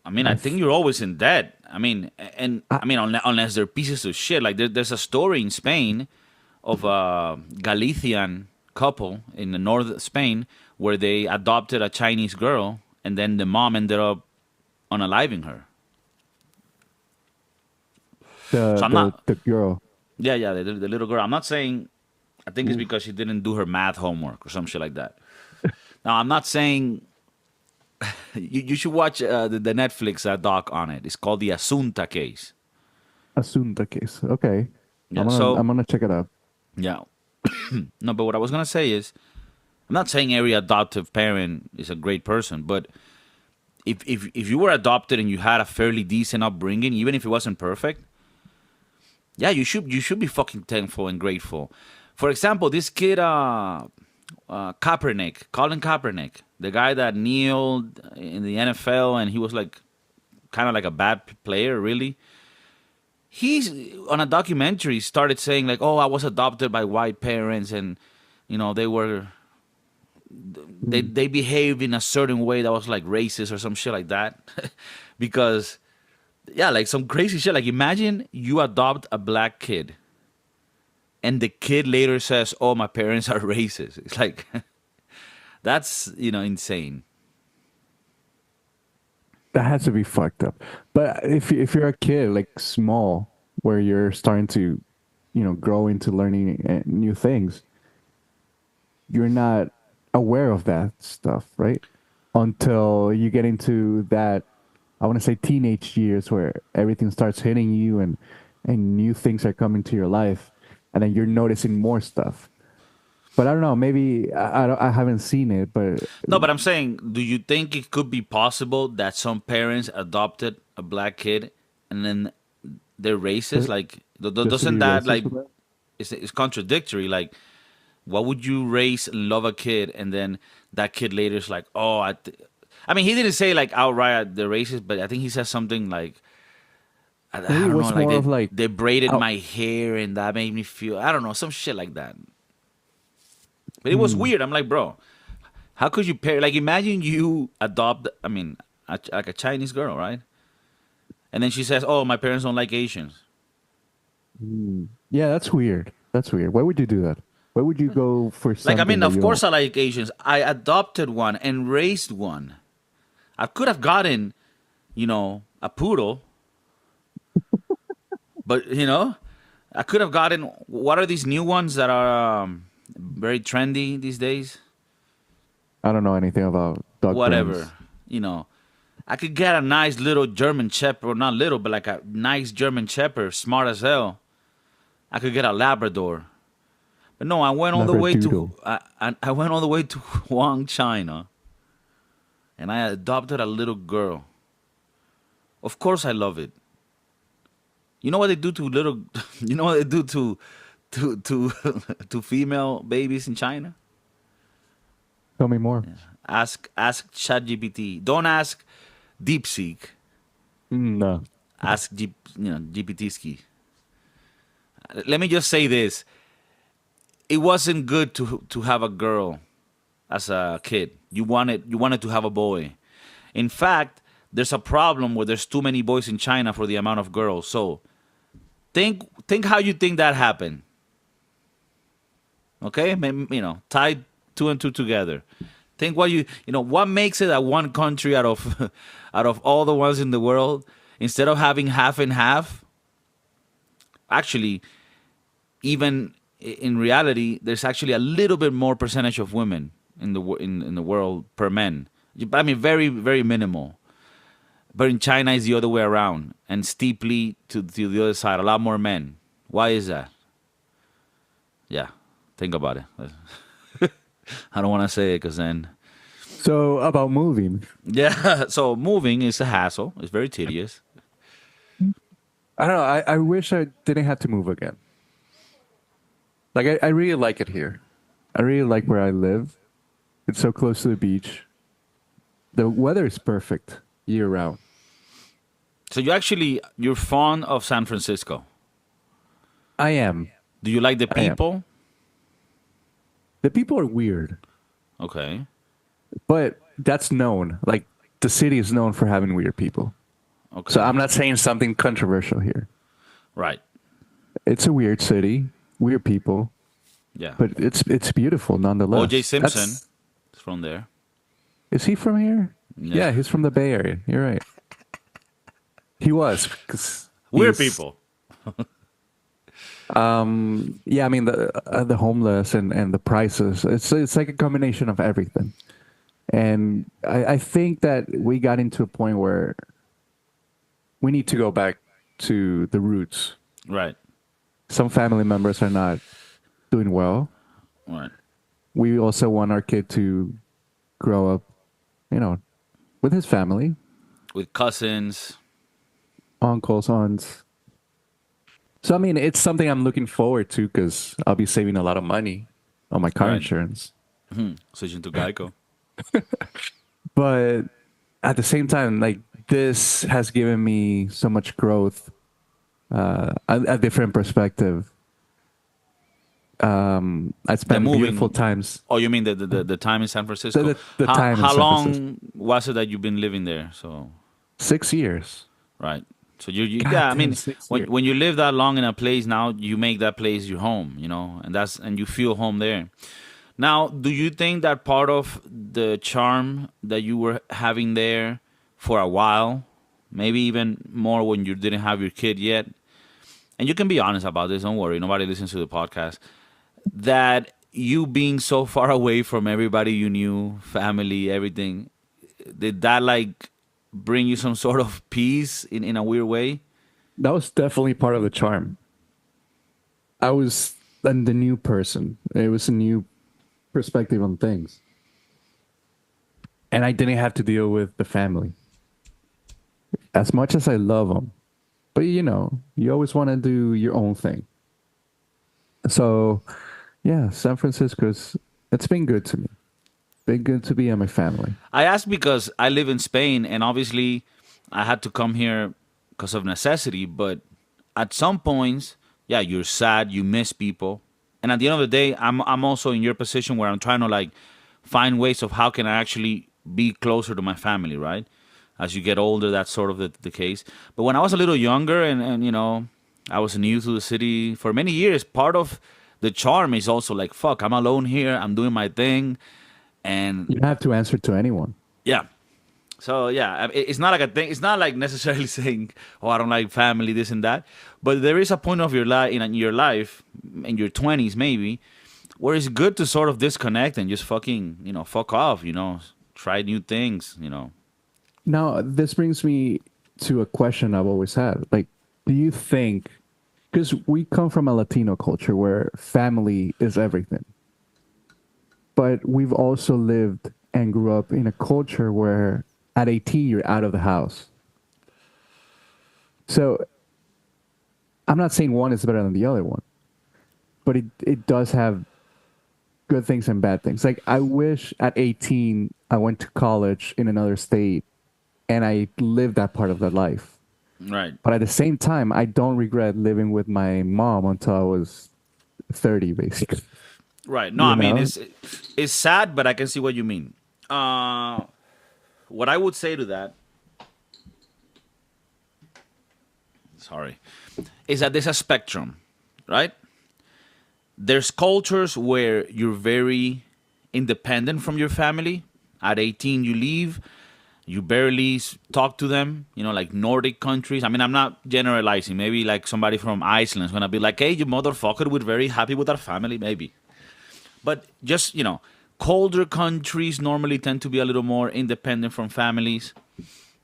I mean, I think you're always in debt. I mean, unless they're pieces of shit. Like there's a story in Spain of a Galician couple in the north of Spain where they adopted a Chinese girl, and then the mom ended up unaliving her. The girl. Yeah, the little girl. I'm not saying. I think it's because she didn't do her math homework or some shit like that. Now, I'm not saying. You should watch the Netflix doc on it. It's called the Asunta case. Asunta case. Okay. Yeah, I'm gonna check it out. Yeah. No, but what I was gonna say is, I'm not saying every adoptive parent is a great person, but if you were adopted and you had a fairly decent upbringing, even if it wasn't perfect, yeah, you should be fucking thankful and grateful. For example, this kid, Colin Kaepernick, the guy that kneeled in the NFL and he was like kind of like a bad player, really. He's on a documentary started saying like, "Oh, I was adopted by white parents, and they behaved in a certain way that was like racist or some shit like that." Because like some crazy shit. Like imagine you adopt a black kid and the kid later says, "Oh, my parents are racist." It's like that's insane. That has to be fucked up. But if you're a kid like small, where you're starting to, grow into learning new things, you're not aware of that stuff, right? Until you get into that, I want to say teenage years where everything starts hitting you and new things are coming to your life, and then you're noticing more stuff. But I don't know. Maybe I haven't seen it, but no. But I'm saying, do you think it could be possible that some parents adopted a black kid and then they're racist? Like, doesn't that like it's contradictory? Like, why would you raise and love a kid and then that kid later is like, oh, I mean, he didn't say like outright they're racist, but I think he says something like, I don't know, like they braided my hair and that made me feel, I don't know, some shit like that. But it was weird. I'm like, bro, how could you pair? Like, imagine you adopt, like a Chinese girl, right? And then she says, "Oh, my parents don't like Asians." Yeah, that's weird. That's weird. Why would you do that? Why would you go for something? Like, of course I like Asians. I adopted one and raised one. I could have gotten, a poodle, but I could have gotten. What are these new ones that are very trendy these days? I don't know anything about dog Whatever, brands. you know. I could get a nice little German Shepherd, or not little, but like a nice German Shepherd, smart as hell. I could get a Labrador. But no, I went all the way to Labradoodle. I went all the way to Huang, China, and I adopted a little girl. Of course, I love it. You know what they do to little? You know what they do to to female babies in China? Tell me more. Ask ChatGPT. Don't ask DeepSeek. No. Ask GPT ski. Let me just say this: it wasn't good to have a girl as a kid. You wanted to have a boy. In fact, there's a problem where there's too many boys in China for the amount of girls. So think how you think that happened. Okay, tie two and two together. Think what what makes it that one country out of out of all the ones in the world, instead of having half and half, actually, even in reality, there's actually a little bit more percentage of women in the world per men. I mean, very very minimal. But in China, it's the other way around, and steeply to the other side, a lot more men. Why is that? Yeah, think about it. I don't want to say it because then. So about moving, Yeah, so moving is a hassle. It's very tedious. I don't know. I wish I didn't have to move again. Like I really like it here. I really like where I live. It's so close to the beach. The weather is perfect year round. So you're fond of San Francisco. I am. Do you like the I am. people? The people are weird, Okay. but that's known. Like the city is known for having weird people. Okay. So I'm not saying something controversial here. Right. It's a weird city, weird people, Yeah. but it's beautiful nonetheless. O.J. Simpson That's- is from there. Is he from here? Yeah. Yeah, he's from the Bay Area. You're right. He was. 'Cause Weird he's- people. Yeah, I mean the homeless and the prices. It's like a combination of everything. And I think that we got into a point where we need to go back to the roots. Right. Some family members are not doing well. Right. We also want our kid to grow up, with his family, With cousins. uncles, aunts. So I mean, it's something I'm looking forward to because I'll be saving a lot of money on my car Right. insurance. Switching to Geico. But at the same time, like this has given me so much growth, a different perspective. I spent moving- beautiful times. Oh, you mean the time in San Francisco? The time in How San long Francisco. was it that you've been living there? So 6 years. right. So you God yeah. I damn, mean, 6 when years. when you live that long in a place, now you make that place your home. And you feel home there. Now, do you think that part of the charm that you were having there for a while, maybe even more when you didn't have your kid yet, and you can be honest about this, don't worry, nobody listens to the podcast, that you being so far away from everybody you knew, family, everything, did that like bring you some sort of peace in a weird way? That was definitely part of the charm. I was the new person. It was a new perspective on things. And I didn't have to deal with the family. As much as I love them. But you always want to do your own thing. So, yeah, San Francisco's, it's been good to me. Been good to be in my family. I asked because I live in Spain, and obviously I had to come here because of necessity. But at some points, yeah, you're sad, you miss people, and at the end of the day, I'm also in your position where I'm trying to like find ways of how can I actually be closer to my family, right? As you get older, that's sort of the case. But when I was a little younger, and I was new to the city for many years, part of the charm is also like, fuck, I'm alone here, I'm doing my thing, and You don't have to answer to anyone. yeah. So yeah, it's not like a thing. It's not like necessarily saying, "Oh, I don't like family, this and that." But there is a point of your life in your life, in your 20s maybe, where it's good to sort of disconnect and just fucking, fuck off. Try new things. Now, this brings me to a question I've always had. Like, do you think, because we come from a Latino culture where family is everything, but we've also lived and grew up in a culture where at 18, you're out of the house. So I'm not saying one is better than the other one, but it does have good things and bad things. Like, I wish at 18, I went to college in another state and I lived that part of the life. Right. But at the same time, I don't regret living with my mom until I was 30, basically. Right. No, You I mean know? it's sad, but I can see what you mean. What I would say to that, sorry, is that there's a spectrum, right? There's cultures where you're very independent from your family. At 18, you leave. You barely talk to them, like Nordic countries. I mean, I'm not generalizing. Maybe like somebody from Iceland is going to be like, hey, you motherfucker, we're very happy with our family, maybe. But just, colder countries normally tend to be a little more independent from families.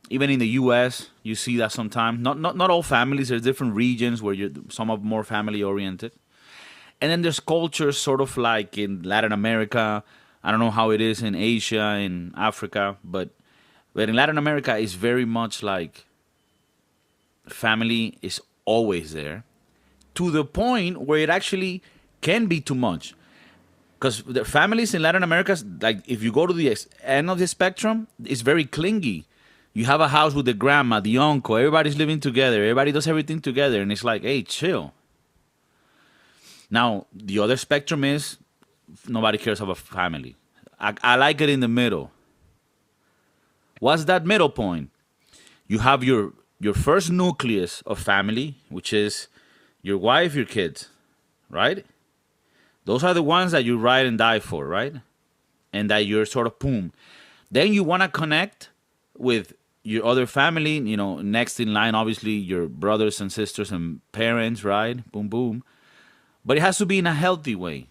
Even in the U.S., you see that sometimes. Not all families. There's different regions where some are more family oriented. And then there's cultures sort of like in Latin America. I don't know how it is in Asia and Africa, but in Latin America, it's very much like family is always there, to the point where it actually can be too much. Because the families in Latin America, like if you go to the end of the spectrum, it's very clingy. You have a house with the grandma, the uncle, everybody's living together, everybody does everything together, and it's like, hey, chill. Now, the other spectrum is nobody cares about family. I like it in the middle. What's that middle point? You have your first nucleus of family, which is your wife, your kids, right? Those are the ones that you ride and die for, right? And that you're sort of boom. Then you want to connect with your other family, next in line, obviously, your brothers and sisters and parents, right? Boom, boom. But it has to be in a healthy way,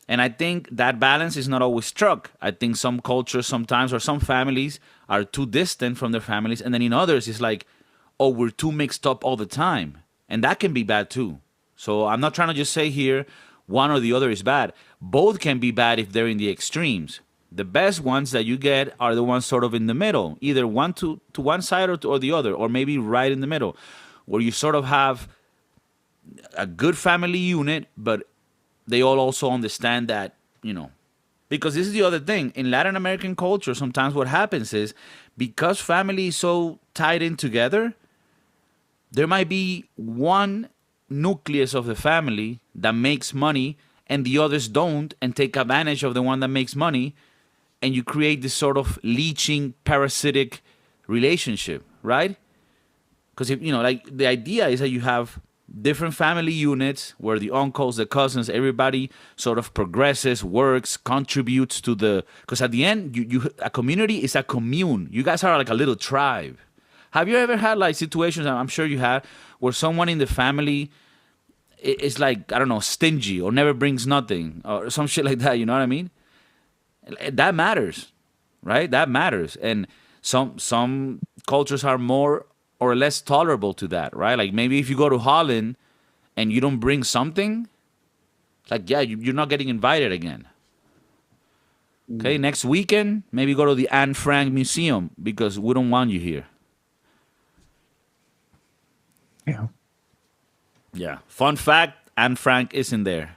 And I think that balance is not always struck. I think some cultures sometimes or some families are too distant from their families. And then in others, it's like, oh, we're too mixed up all the time. And that can be bad too. So I'm not trying to just say here one or the other is bad. Both can be bad if they're in the extremes. The best ones that you get are the ones sort of in the middle, either one to one side or the other, or maybe right in the middle, where you sort of have a good family unit, but they all also understand that, because this is the other thing. In Latin American culture, sometimes what happens is because family is so tied in together, there might be one nucleus of the family that makes money and the others don't and take advantage of the one that makes money. And you create this sort of leeching, parasitic relationship, right? Because, like the idea is that you have different family units where the uncles, the cousins, everybody sort of progresses, works, contributes to because at the end, a community is a commune. You guys are like a little tribe. Have you ever had like situations, I'm sure you have, where someone in the family is like, I don't know, stingy or never brings nothing or some shit like that, you know what I mean? That matters, right? That matters. And some cultures are more or less tolerable to that, right? Like maybe if you go to Holland and you don't bring something, like, yeah, you're not getting invited again. Okay, next weekend, maybe go to the Anne Frank Museum because we don't want you here. Yeah. Yeah. Fun fact, Anne Frank isn't there.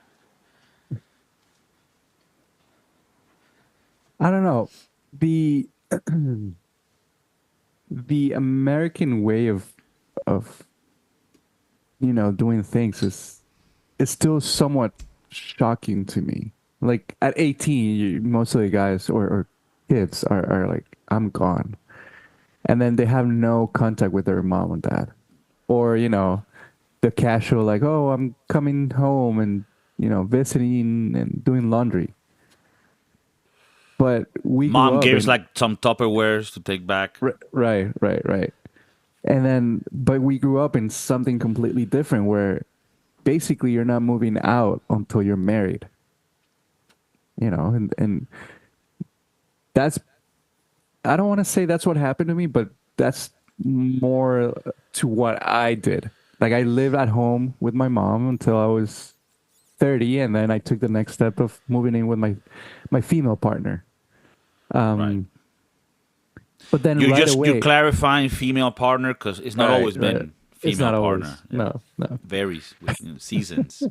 I don't know. The American way of doing things is still somewhat shocking to me. Like at 18, most of the guys or kids are like, I'm gone. And then they have no contact with their mom and dad. Or, the casual like, oh, I'm coming home and, visiting and doing laundry. But we grew Mom up gives in, like some Tupperwares to take back. right. And then, but we grew up in something completely different where basically you're not moving out until you're married. You know, and that's, I don't want to say that's what happened to me, but that's more to what I did. Like I lived at home with my mom until I was 30, and then I took the next step of moving in with my female partner. Right. But then You right just you away, clarifying female partner because it's not always right. been It's female not partner. always, no. Varies with seasons.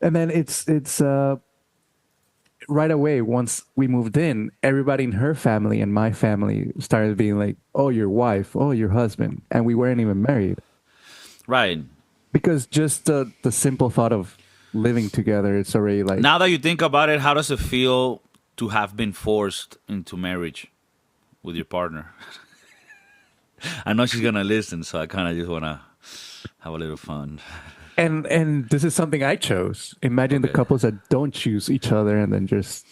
And then it's right away, once we moved in, everybody in her family and my family started being like, "Oh, your wife, oh, your husband," and we weren't even married Right. because just the simple thought of living together, it's already like, Now that you think about it, how does it feel to have been forced into marriage with your partner? I know she's gonna listen, so I kind of just wanna have a little fun. and this is something I chose. Imagine the Okay. couples that don't choose each other and then just,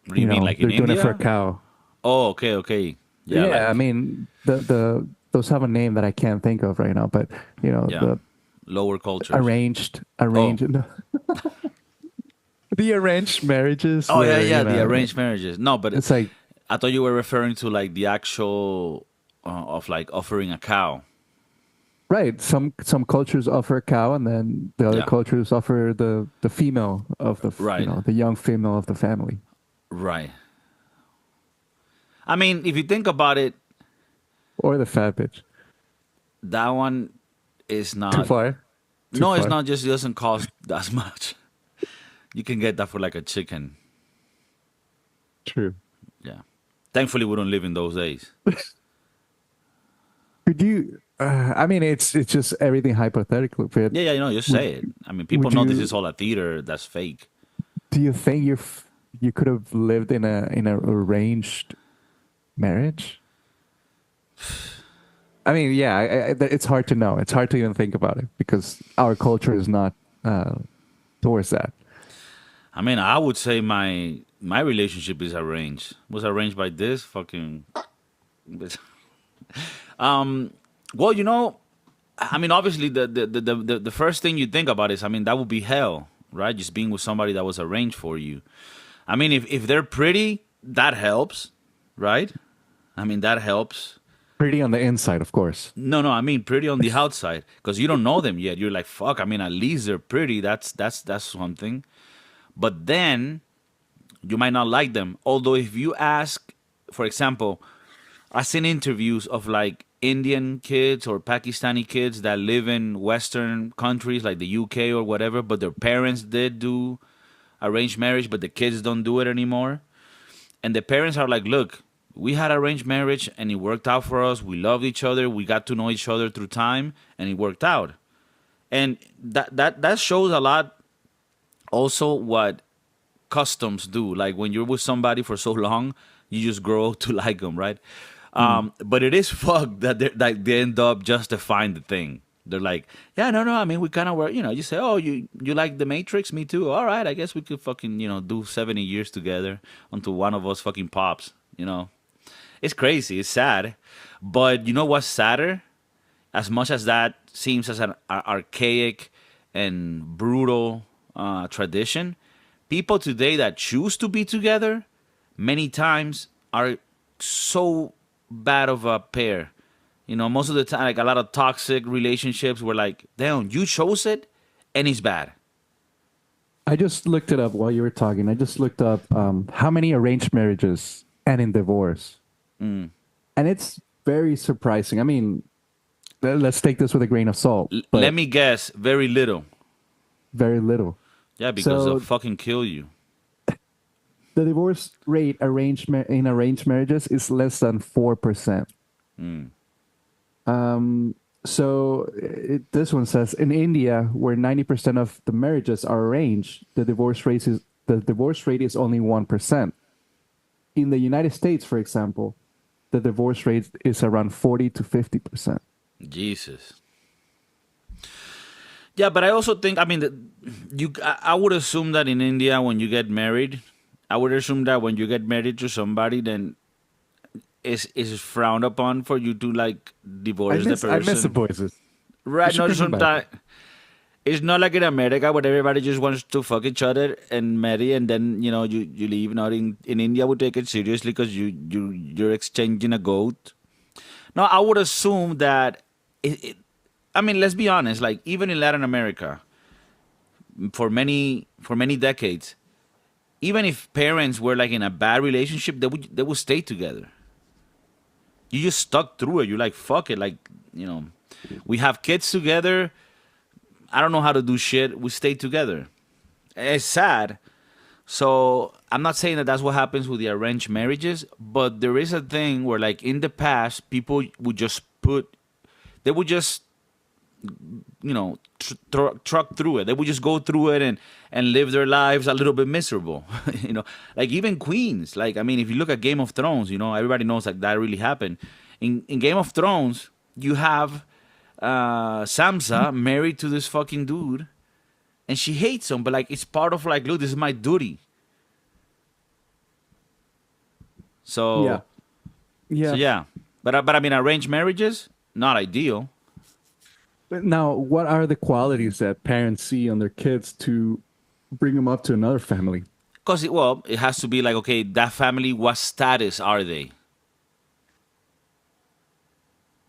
What do you mean, like in they're doing it for a India? cow. Oh, okay. Yeah, Yeah, I like mean the those have a name that I can't think of right now, but yeah, the lower cultures. arranged Oh, the arranged marriages oh where yeah, the arranged marriages. No, but it's like, I thought you were referring to like the actual of like offering a cow. right, some cultures offer a cow and then the other Yeah, cultures offer the female of the right, the young female of the family, right. I mean, if you think about it, or the fat bitch. that one is Too not. far. Too No, it's far. not. Just it doesn't cost that much. You can get that for like a chicken. True. Yeah. Thankfully, we don't live in those days. Could you I mean, it's just everything hypothetical, but Yeah, just would, say it. I mean, people would know this you is all a theater. That's fake. do you think you could have lived in a arranged marriage? I mean, yeah, it's hard to know. It's hard to even think about it because our culture is not towards that. I mean, I would say my relationship is arranged. Was arranged by this fucking. Well, I mean, obviously, the first thing you think about is, I mean, that would be hell, right? Just being with somebody that was arranged for you. I mean, if they're pretty, that helps, right? I mean, that helps. Pretty on the inside, of course. No, I mean pretty on the outside because you don't know them yet. You're like, fuck. I mean, at least they're pretty. That's something. But then you might not like them. Although if you ask, for example, I've seen interviews of like Indian kids or Pakistani kids that live in Western countries like the UK or whatever, but their parents did do arranged marriage, but the kids don't do it anymore. And the parents are like, look, we had arranged marriage and it worked out for us. We loved each other. We got to know each other through time and it worked out. And that shows a lot also what customs do. Like when you're with somebody for so long, you just grow to like them, right? But it is fucked that they end up justifying the thing. They're like, yeah, no. I mean, we kind of were, you say, oh, you like The Matrix? Me too. All right, I guess we could fucking, do 70 years together until one of us fucking pops, It's crazy. It's sad. But you know what's sadder? As much as that seems as an archaic and brutal tradition, people today that choose to be together many times are so bad of a pair. Most of the time, like a lot of toxic relationships were like, damn, you chose it and it's bad. I just looked it up while you were talking. I just looked up how many arranged marriages end in divorce. And it's very surprising. I mean, let's take this with a grain of salt. Let me guess, very little. Very little. Yeah, because So they'll fucking kill you. the divorce rate in arranged marriages is less than 4%. This one says in India, where 90% of the marriages are arranged, the divorce rate is only 1%. In the United States, for example, the divorce rate is around 40 to 50%. Jesus. Yeah, but I also think, I mean, I would assume that in India, when you get married, I would assume that when you get married to somebody, then it's frowned upon for you to like divorce the I miss the person. voices. You Right? should No, bring them back. sometimes it's not like in America where everybody just wants to fuck each other and marry, and then you leave. Not in India, would take it seriously because you're exchanging a goat. No, I would assume that. I mean, let's be honest. Like even in Latin America, for many decades, even if parents were like in a bad relationship, they would stay together. You just stuck through it. You're like, fuck it. Like, we have kids together. I don't know how to do shit. We stay together. It's sad. So I'm not saying that that's what happens with the arranged marriages, but there is a thing where, like, in the past, people would just they would just, truck through it. They would just go through it and live their lives a little bit miserable. Like even queens. Like, I mean, if you look at Game of Thrones, everybody knows like that really happened. In Game of Thrones, you have Sansa married to this fucking dude, and she hates him, but like it's part of like, look, this is my duty. So Yeah. so yeah, but I mean, arranged marriages not ideal. But now, what are the qualities that parents see on their kids to bring them up to another family? Because it has to be like, okay, that family, what status are they?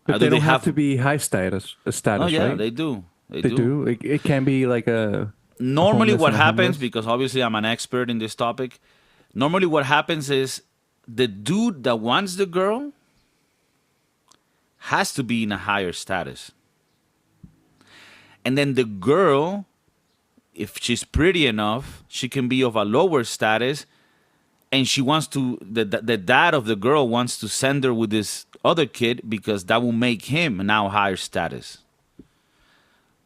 But they don't have to be high status, Oh yeah, right? they do. They do. It can be like a Normally, homeless what and a happens, homeless. because obviously I'm an expert in this topic, normally what happens is the dude that wants the girl has to be in a higher status. And then the girl, if she's pretty enough, she can be of a lower status, and she wants to, the dad of the girl wants to send her with this other kid because that will make him now higher status.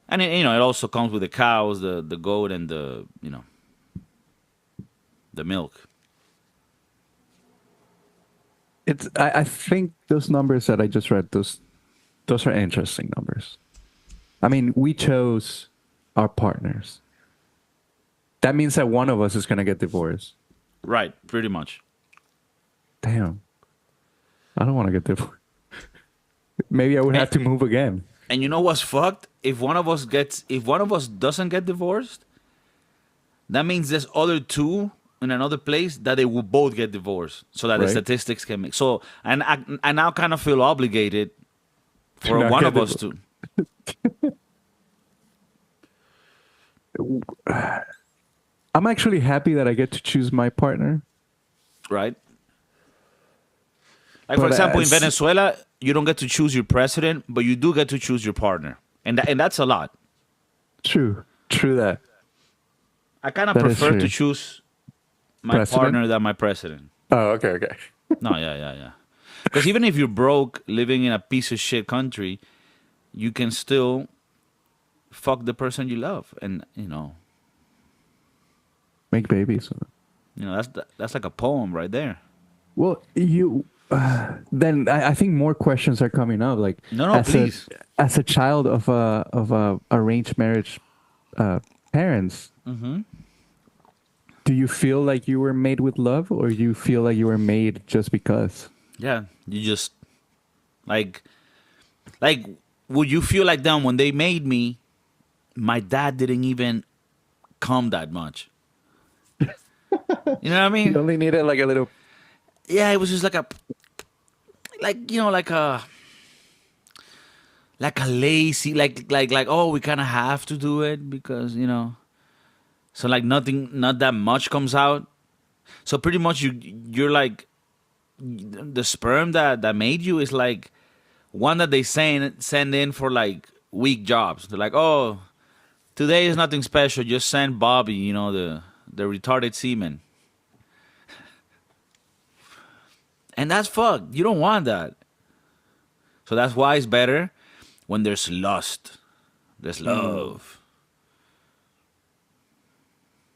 And it also comes with the cows, the goat, and the milk. I think those numbers that I just read, those are interesting numbers. I mean, we chose our partners. That means that one of us is gonna get divorced. Right, pretty much. Damn. I don't want to get divorced. Maybe I would have to move again. And you know what's fucked? If one of us doesn't get divorced, that means there's other two in another place that they will both get divorced, so that the Right. statistics can make. So, and I now kind of feel obligated for not one get of us to. I'm actually happy that I get to choose my partner. Right? Like, for But example, in as- Venezuela, you don't get to choose your president, but you do get to choose your partner. And that's a lot. True that. I kind of That is prefer true. to choose my President? partner than my president. Oh, okay. No, yeah. Because even if you're broke, living in a piece of shit country, you can still fuck the person you love. And, Make babies. that's like a poem right there. Well, then I think more questions are coming up. Like, No, please. As a child of a arranged marriage parents, Mm-hmm. do you feel like you were made with love, or you feel like you were made just because? Yeah, you just like would you feel like them when they made me? My dad didn't even come that much. You know what I mean? You only needed like a little. Yeah, it was just like a lazy oh, we kind of have to do it because so like not that much comes out. So pretty much you're like the sperm that made you is like one that they send in for like weak jobs. They're like, oh, today is nothing special. Just send Bobby, the retarded semen. And that's fucked. You don't want that. So that's why it's better when there's lust. There's love.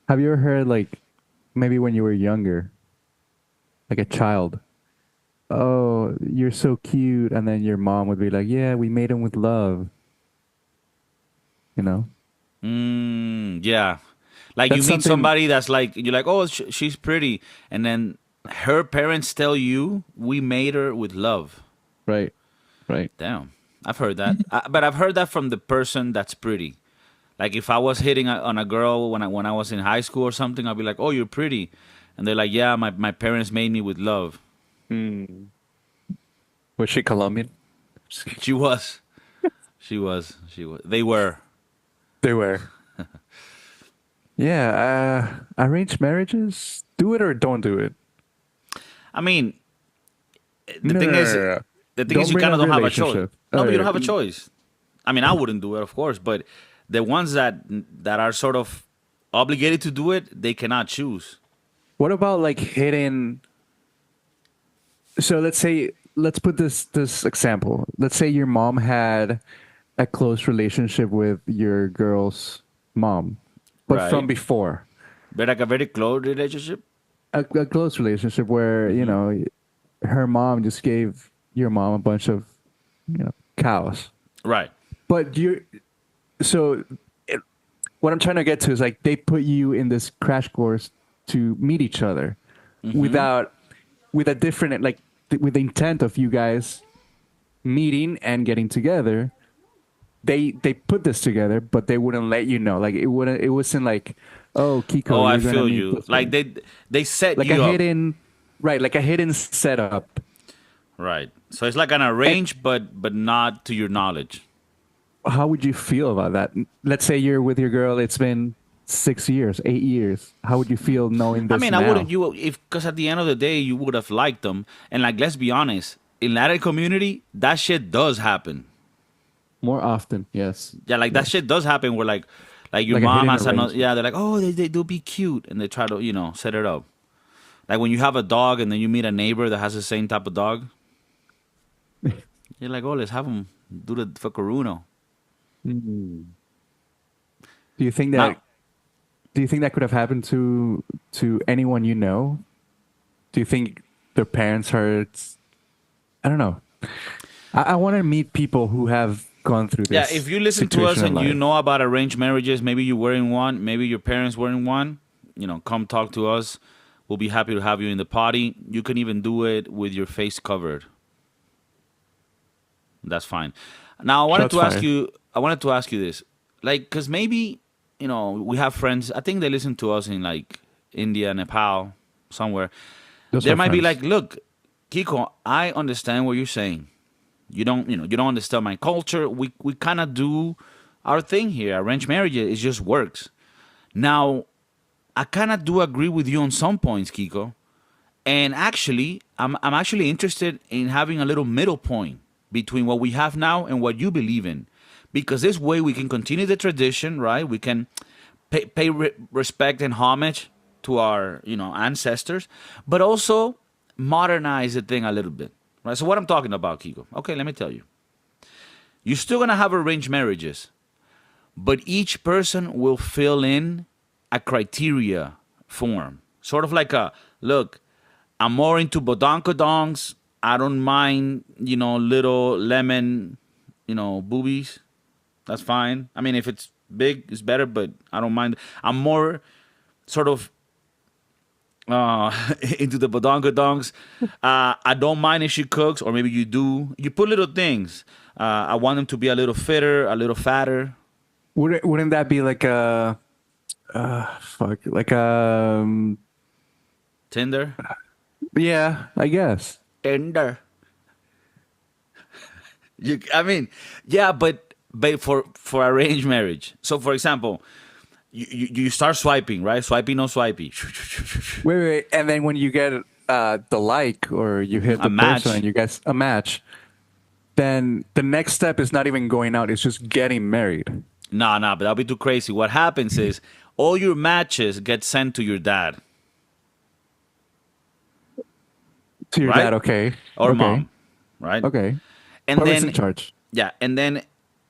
Have you ever heard, like, maybe when you were younger, like a child, oh, you're so cute, and then your mom would be like, yeah, we made him with love. You know? Yeah. Like you That's meet something. somebody that's like you're like, oh, she's pretty, and then her parents tell you we made her with love. Right. Right. Damn, I've heard that, but I've heard that from the person that's pretty. Like if I was hitting on a girl when I was in high school or something, I'd be like, oh, you're pretty, and they're like, yeah, my parents made me with love. Mm. Was she Colombian? She was, she was. They were. They were. Yeah. Arranged marriages. Do it or don't do it. I mean, the No, thing no, is, no, no, no. the thing Don't is, you bring kind up of don't have a choice. relationship. No, but you don't have a Mm. choice. I mean, I wouldn't do it, of course, but the ones that are sort of obligated to do it, they cannot choose. What about like hidden? So let's put this example. Let's say your mom had a close relationship with your girl's mom, but from Right. before. But like a very close relationship. A close relationship where, her mom just gave your mom a bunch of, cows. Right. But so it, what I'm trying to get to is like they put you in this crash course to meet each other with a different, like with the intent of you guys meeting and getting together. They put this together, but they wouldn't let you know. Like it wasn't like, oh, Kiko, Oh, I you're gonna feel meet you. this Like one. they set Like you a up. hidden, right? Like a hidden setup. Right. So it's like an arranged, but not to your knowledge. How would you feel about that? Let's say you're with your girl. It's been 6 years, 8 years. How would you feel knowing I this mean, I now? wouldn't you if because at the end of the day, you would have liked them. And like, let's be honest, in Latin community, that shit does happen. More often, yes. Yeah, like that Yes. shit does happen where like your Like a mom hidden has another. arrangement. Yeah, they're like, oh, they do be cute, and they try to set it up. Like when you have a dog and then you meet a neighbor that has the same type of dog, you're like, oh, let's have them do the fuckaruno. Do you think Now, that? Do you think that could have happened to anyone you know? Do you think their parents are? I don't know. I want to meet people who have gone through yeah, this if you listen to us situation in and you life. know about arranged marriages, maybe you were in one, maybe your parents were in one, come talk to us. We'll be happy to have you in the party. You can even do it with your face covered. That's fine. Now, Shots fired. I wanted to ask you this. Like, because maybe, we have friends, I think they listen to us in like India, Nepal, somewhere. Those There are might be friends. like, look, Kiko, I understand what you're saying. You don't understand my culture. We kind of do our thing here. Arranged marriage, it just works. Now, I kind of do agree with you on some points, Kiko. And actually, I'm actually interested in having a little middle point between what we have now and what you believe in, because this way we can continue the tradition, right? We can pay respect and homage to our ancestors, but also modernize the thing a little bit, right? So what I'm talking about, Kiko? Okay, let me tell you. You're still gonna have arranged marriages, but each person will fill in a criteria form, sort of like a look. I'm more into bodonkadongs. I don't mind, little lemon, boobies. That's fine. I mean, if it's big, it's better, but I don't mind. I'm more sort of into the bodonkadongs. I don't mind if she cooks, or maybe you do. You put little things. I want them to be a little fitter, a little fatter. Wouldn't that be like a fuck, like Tinder. yeah, I guess. Tinder. I mean, yeah, but for arranged marriage. So, for example, you start swiping, right? Swiping, no swipey. Wait, and then when you get the like or you hit A the match. person and you guys a match, then the next step is not even going out; it's just getting married. Nah, but that'll be too crazy. What happens is all your matches get sent to your dad, To your right? dad, okay, Or okay, mom, right? okay. And Whoever's then in charge. yeah, and then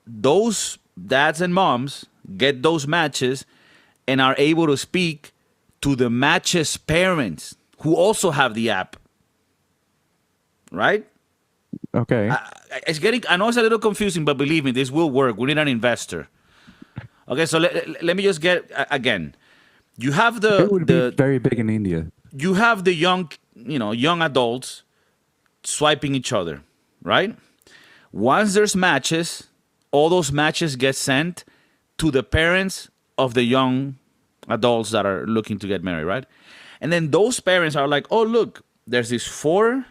those dads and moms get those matches and are able to speak to the matches parents who also have the app, right? Okay. I know it's a little confusing, but believe me, this will work. We need an investor. Okay, so let me just get again. You have It would be the very big in India. you have the young adults swiping each other, right? Once there's matches, all those matches get sent to the parents of the young adults that are looking to get married, right? And then those parents are like, oh, look, there's these 4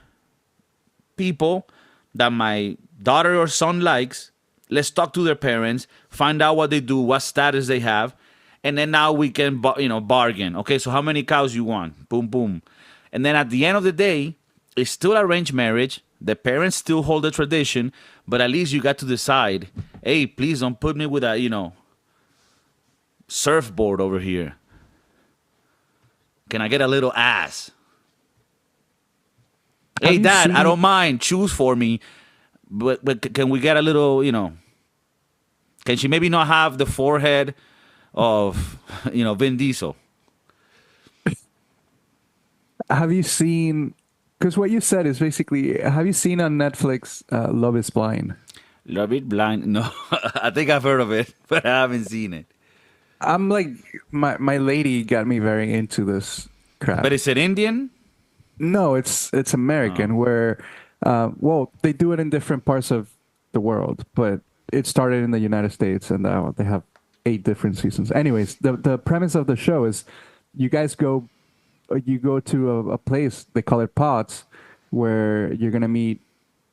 people that my daughter or son likes. Let's talk to their parents, find out what they do, what status they have, and then now we can, bargain. Okay, so how many cows you want? Boom, boom. And then at the end of the day, it's still arranged marriage. The parents still hold the tradition, but at least you got to decide, hey, please don't put me with a, surfboard over here. Can I get a little ass? Hey, Dad, I don't mind. Choose for me. But can we get a little, can she maybe not have the forehead of, Vin Diesel? Have you seen? Because what you said is basically, have you seen on Netflix Love Is Blind? Love It Blind? No, I think I've heard of it, but I haven't seen it. I'm like, my lady got me very into this crap. But is it Indian? No, it's American. Where, they do it in different parts of the world, but it started in the United States, and they have 8 different seasons. Anyways, the premise of the show is, you go to a place, they call it pods, where you're gonna meet,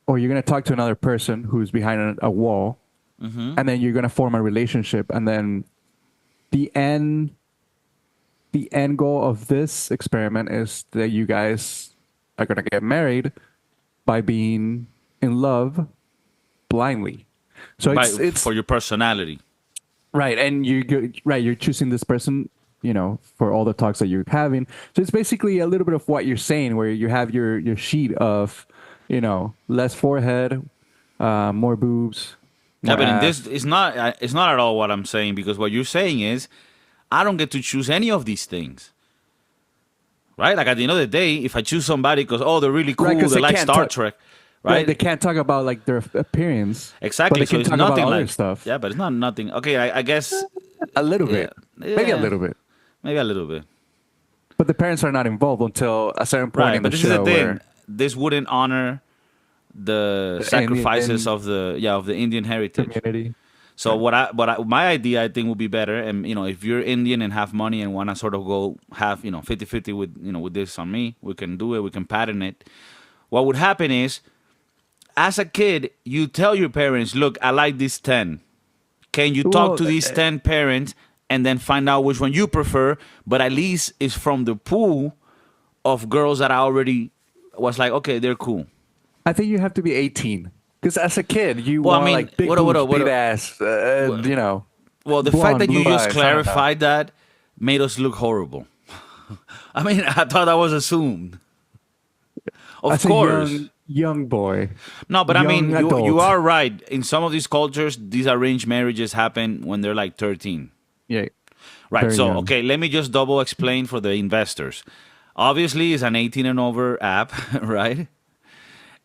or you're gonna talk to another person who's behind a wall, and then you're gonna form a relationship, and then the end goal of this experiment is that you guys are gonna get married by being in love blindly. So it's for your personality, right, and you're choosing this person, for all the talks that you're having. So it's basically a little bit of what you're saying, where you have your sheet of, less forehead, more boobs. Yeah, but in this, it's not at all what I'm saying, because what you're saying is, I don't get to choose any of these things, right? Like at the end of the day, if I choose somebody because they're really cool, right, they like Star Trek, right? They can't talk about like their appearance. Exactly. But they So can it's talk nothing about like other stuff. Yeah, but it's not nothing. Okay, I guess A little bit, maybe a little bit. Maybe a little bit. But the parents are not involved until a certain point Right, in but the this is the show. thing. This wouldn't honor the sacrifices of the Indian heritage. Community. So my idea, I think, would be better. And if you're Indian and have money and want to sort of go have 50-50 with with this on me, we can do it. We can pattern it. What would happen is, as a kid, you tell your parents, "Look, I like these 10. Can you talk to these 10 parents and then find out which one you prefer?" But at least it's from the pool of girls that I already was like, okay, they're cool. I think you have to be 18. Because as a kid, you want like big boobs, big ass, Well, the fact that you just clarified that made us look horrible. I mean, I thought that was assumed. Of course. Young boy. No, but I mean, adult. you are right. In some of these cultures, these arranged marriages happen when they're like 13. Yeah. Right. So, young. okay, let me just double explain for the investors. Obviously, it's an 18 and over app, right?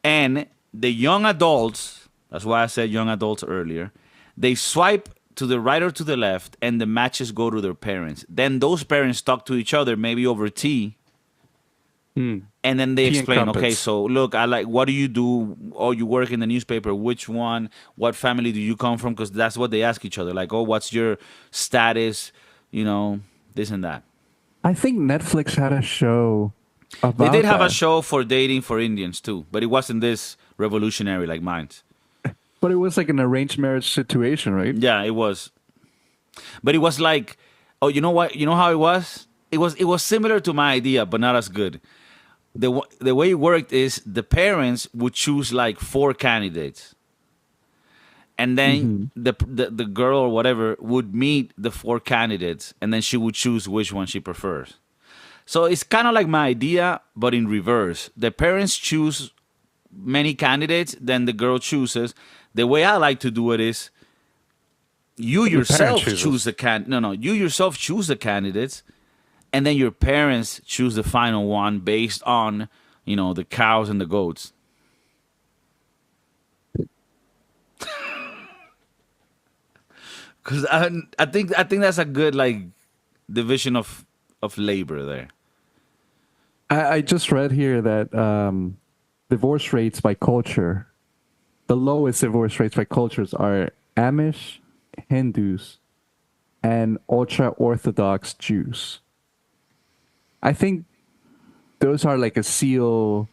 And the young adults, that's why I said young adults earlier, they swipe to the right or to the left, and the matches go to their parents. Then those parents talk to each other, maybe over tea. And then they explain, okay, so look, I like, what do you do? Oh, you work in the newspaper. Which one? What family do you come from? Because that's what they ask each other. Like, oh, what's your status? This and that. I think Netflix had a show about They did have that. a show for dating for Indians too, but it wasn't this revolutionary like mine. But it was like an arranged marriage situation, right? Yeah, it was. But it was like, oh, you know what? You know how it was? It was similar to my idea, but not as good. The way it worked is the parents would choose like 4 candidates, and then the girl or whatever would meet the 4 candidates, and then she would choose which one she prefers. So it's kind of like my idea, but in reverse. The parents choose many candidates, then the girl chooses. The way I like to do it is, you yourself choose the you yourself choose the candidates, and then your parents choose the final one based on, the cows and the goats. Because I think that's a good like division of of labor there. I just read here that divorce rates by culture, the lowest divorce rates by cultures are Amish, Hindus, and ultra Orthodox Jews. I think those are like a seal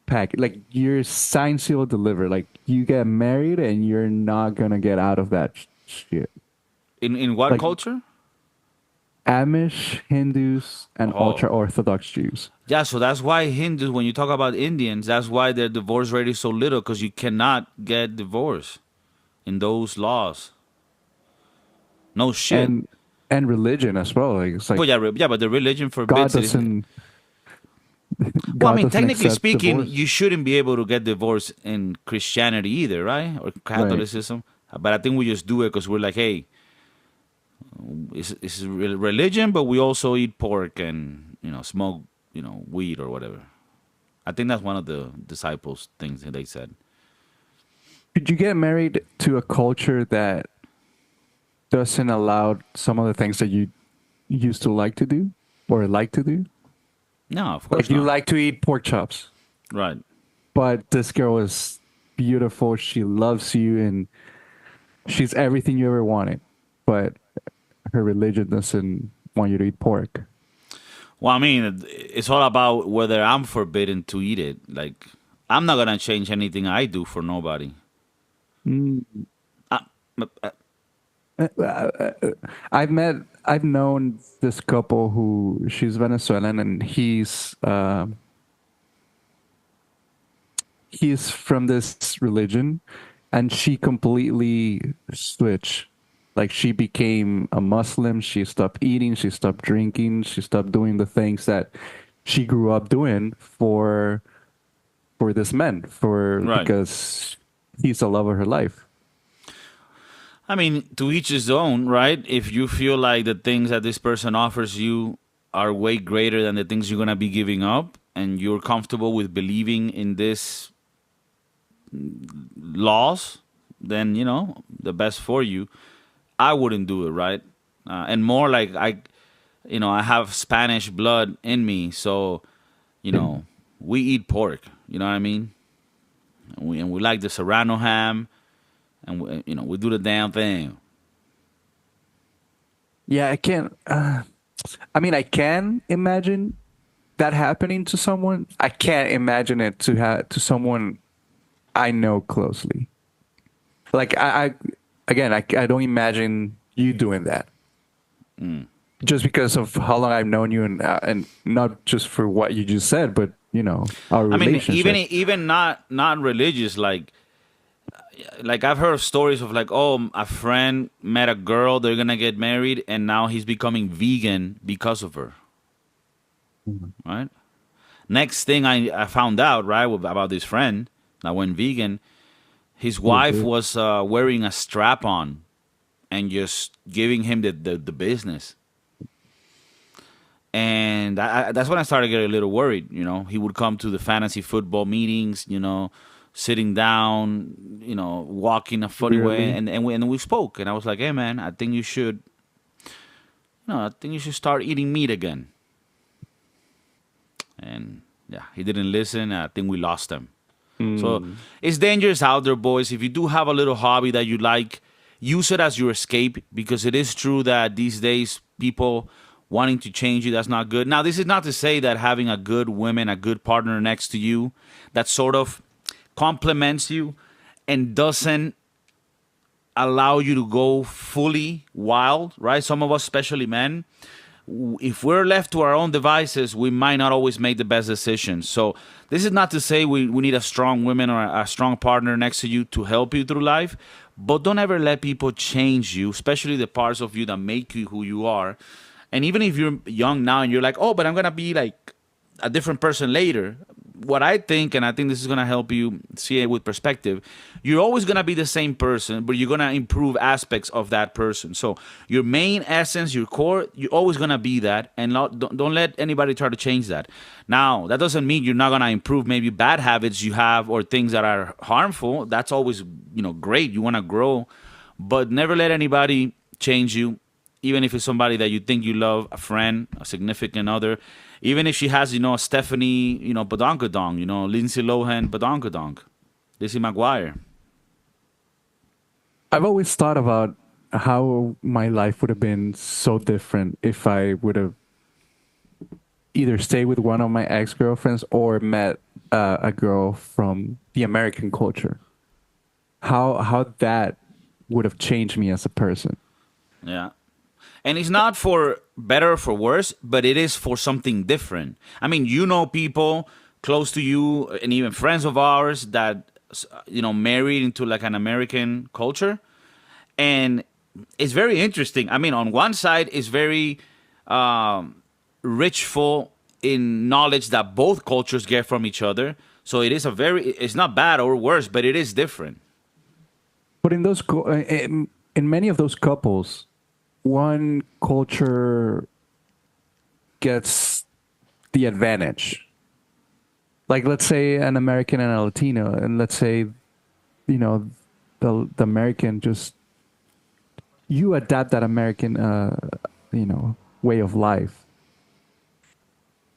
pack, like you're signed, seal, deliver. Like you get married and you're not gonna get out of that shit. In what Like culture? Amish, Hindus, and Oh. ultra Orthodox Jews. Yeah, so that's why Hindus, when you talk about Indians, that's why their divorce rate is so little, because you cannot get divorced in those laws. No shit. And religion as well. Like it's like Well, yeah, yeah, but the religion God forbids it. doesn't Well, I God mean, doesn't technically accept speaking, divorce. you shouldn't be able to get divorced in Christianity either, right? Or Right. Catholicism. But I think we just do it because we're like, hey, it's religion, but we also eat pork and smoke weed or whatever. I think that's one of the disciples' things that they said. Could you get married to a culture that doesn't allow some of the things that you used to like to do or like to do? No, of Like course you not. like to eat pork chops, Right. but this girl is beautiful. She loves you and she's everything you ever wanted, but her religion doesn't want you to eat pork. Well, I mean, it's all about whether I'm forbidden to eat it. Like, I'm not gonna change anything I do for nobody. Mm. Uh, uh, I've known this couple who she's Venezuelan and he's from this religion, and she completely switched. Like she became a Muslim. She stopped eating. She stopped drinking. She stopped doing the things that she grew up doing for this man right. because he's the love of her life. I mean, to each his own, right? If you feel like the things that this person offers you are way greater than the things you're gonna be giving up, and you're comfortable with believing in this laws, then the best for you. I wouldn't do it, right? And more like I have Spanish blood in me, so we eat pork. You know what I mean? And we like the serrano ham, and we do the damn thing. Yeah, I can't. I mean, I can imagine that happening to someone. I can't imagine it to someone I know closely. Like I don't imagine you doing that. Just because of how long I've known you, and not just for what you just said, but our I mean, relationship. even not religious, like I've heard stories of like, oh, a friend met a girl, they're gonna get married, and now he's becoming vegan because of her. Right. Next thing I found out, right, about this friend that went vegan, his wife was wearing a strap on and just giving him the business. And that's when I started getting a little worried. He would come to the fantasy football meetings, sitting down, walking a funny way, and we spoke. And I was like, hey, man, I think you should start eating meat again. And yeah, he didn't listen. I think we lost him. So it's dangerous out there, boys. If you do have a little hobby that you like, use it as your escape, because it is true that these days people wanting to change you, that's not good. Now, this is not to say that having a good woman, a good partner next to you that sort of complements you and doesn't allow you to go fully wild, right? Some of us, especially men, if we're left to our own devices, we might not always make the best decisions. So this is not to say we need a strong woman or a strong partner next to you to help you through life, but don't ever let people change you, especially the parts of you that make you who you are. And even if you're young now and you're like, oh, but I'm going to be like a different person later. What I think, and I think this is going to help you see it with perspective, you're always going to be the same person, but you're going to improve aspects of that person. So your main essence, your core, you're always going to be that, and don't let anybody try to change that. Now, that doesn't mean you're not going to improve maybe bad habits you have or things that are harmful. That's always, great. You want to grow, but never let anybody change you. even if it's somebody that you think you love, a friend, a significant other, even if she has, a Stephanie, badonkadonk, Lindsay Lohan badonkadonk, Lizzie McGuire. I've always thought about how my life would have been so different if I would have either stayed with one of my ex-girlfriends or met a girl from the American culture. How that would have changed me as a person. Yeah. And it's not for better or for worse, but it is for something different. I mean, people close to you and even friends of ours that, married into like an American culture. And it's very interesting. I mean, on one side, it's very richful in knowledge that both cultures get from each other. So it's not bad or worse, but it is different. But in many of those couples, one culture gets the advantage. Like, let's say an American and a Latino, and let's say, the American just, you adapt that American, way of life.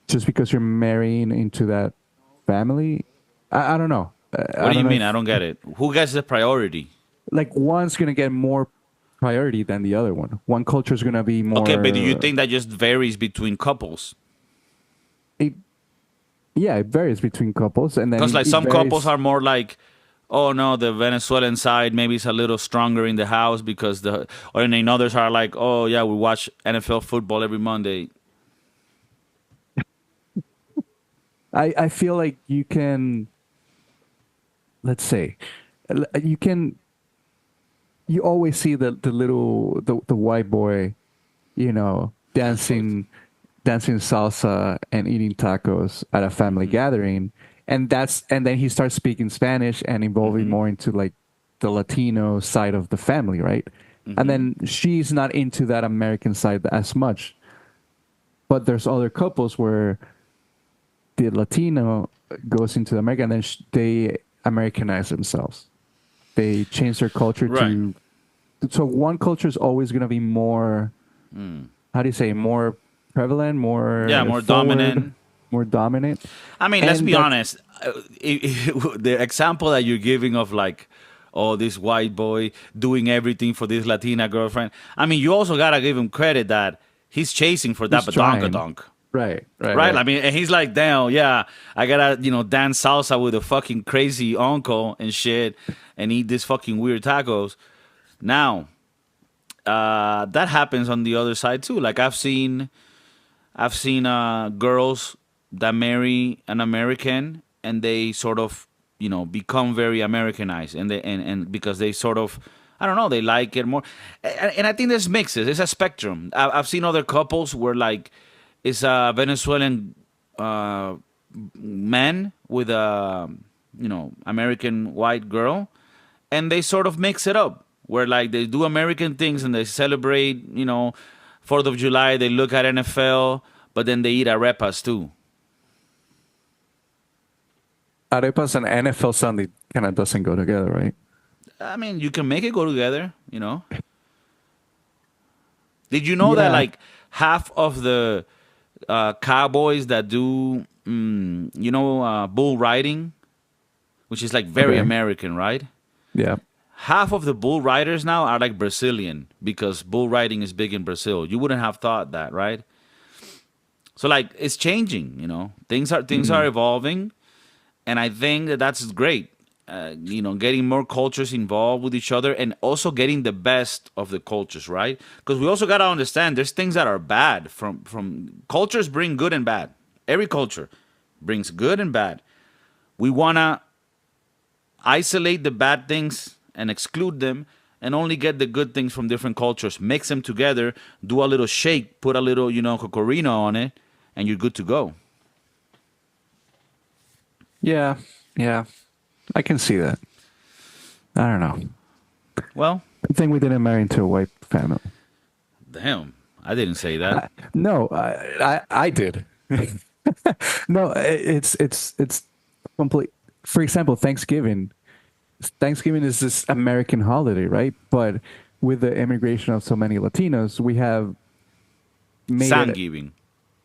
Just because you're marrying into that family, I don't know. What do you mean? I don't get it. Who gets the priority? Like, one's gonna get more priority than the other one. One culture is gonna be more. Okay, but do you think that just varies between couples? It varies between couples, and then because like some couples are more like, oh no, the Venezuelan side maybe is a little stronger in the house and then others are like, oh yeah, we watch NFL football every Monday. I feel like you can. Let's say, you always see the white boy, dancing salsa and eating tacos at a family gathering, and then he starts speaking Spanish and evolving more into like the Latino side of the family, right? And then she's not into that American side as much. But there's other couples where the Latino goes into the American, and then they Americanize themselves. They change their culture to. So one culture is always going to be more. How do you say, more prevalent, more dominant, more dominant? I mean, let's be honest. The example that you're giving of like, oh, this white boy doing everything for this Latina girlfriend. I mean, you also gotta give him credit that he's chasing for that badonkadonk. Right. I mean, and he's like, damn, yeah, I gotta, dance salsa with a fucking crazy uncle and shit and eat these fucking weird tacos. Now, that happens on the other side too. Like I've seen girls that marry an American and they sort of, become very Americanized and because they sort of, I don't know, they like it more. And I think there's mixes. It's a spectrum. I've seen other couples where like, it's a Venezuelan man with a American white girl, and they sort of mix it up where like they do American things and they celebrate 4th of July. They look at NFL, but then they eat arepas too. Arepas and NFL Sunday kind of doesn't go together, right? I mean, you can make it go together. Did you know that like half of the cowboys that do, bull riding, which is like very American, right? Yeah. Half of the bull riders now are like Brazilian because bull riding is big in Brazil. You wouldn't have thought that, right? So like it's changing, things are evolving, and I think that's great. Getting more cultures involved with each other and also getting the best of the cultures, right? Because we also got to understand there's things that are bad from cultures bring good and bad. Every culture brings good and bad. We want to isolate the bad things and exclude them and only get the good things from different cultures. Mix them together, do a little shake, put a little, cocorino on it, and you're good to go. Yeah. I can see that. I don't know. Well, I think we didn't marry into a white family. Damn, I didn't say that. No, I did. No, it's complete. For example, Thanksgiving. Thanksgiving is this American holiday, right? But with the immigration of so many Latinos, we have made Thanksgiving.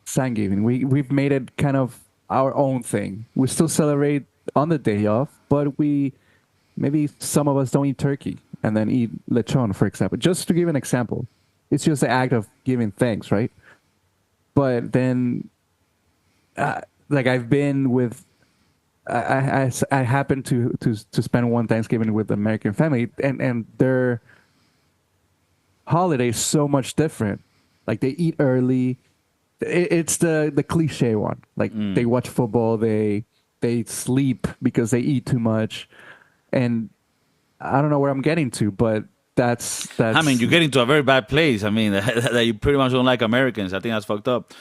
Thanksgiving. We've made it kind of our own thing. We still celebrate on the day off, but maybe some of us don't eat turkey and then eat lechon, for example. Just to give an example, it's just the act of giving thanks, right? But then, like I've been with, I happened to spend one Thanksgiving with the American family, and their holiday is so much different. Like they eat early. It's the cliche one. Like they watch football, they sleep because they eat too much, and I don't know where I'm getting to, but that's. I mean, you're getting to a very bad place. I mean, that you pretty much don't like Americans. I think that's fucked up.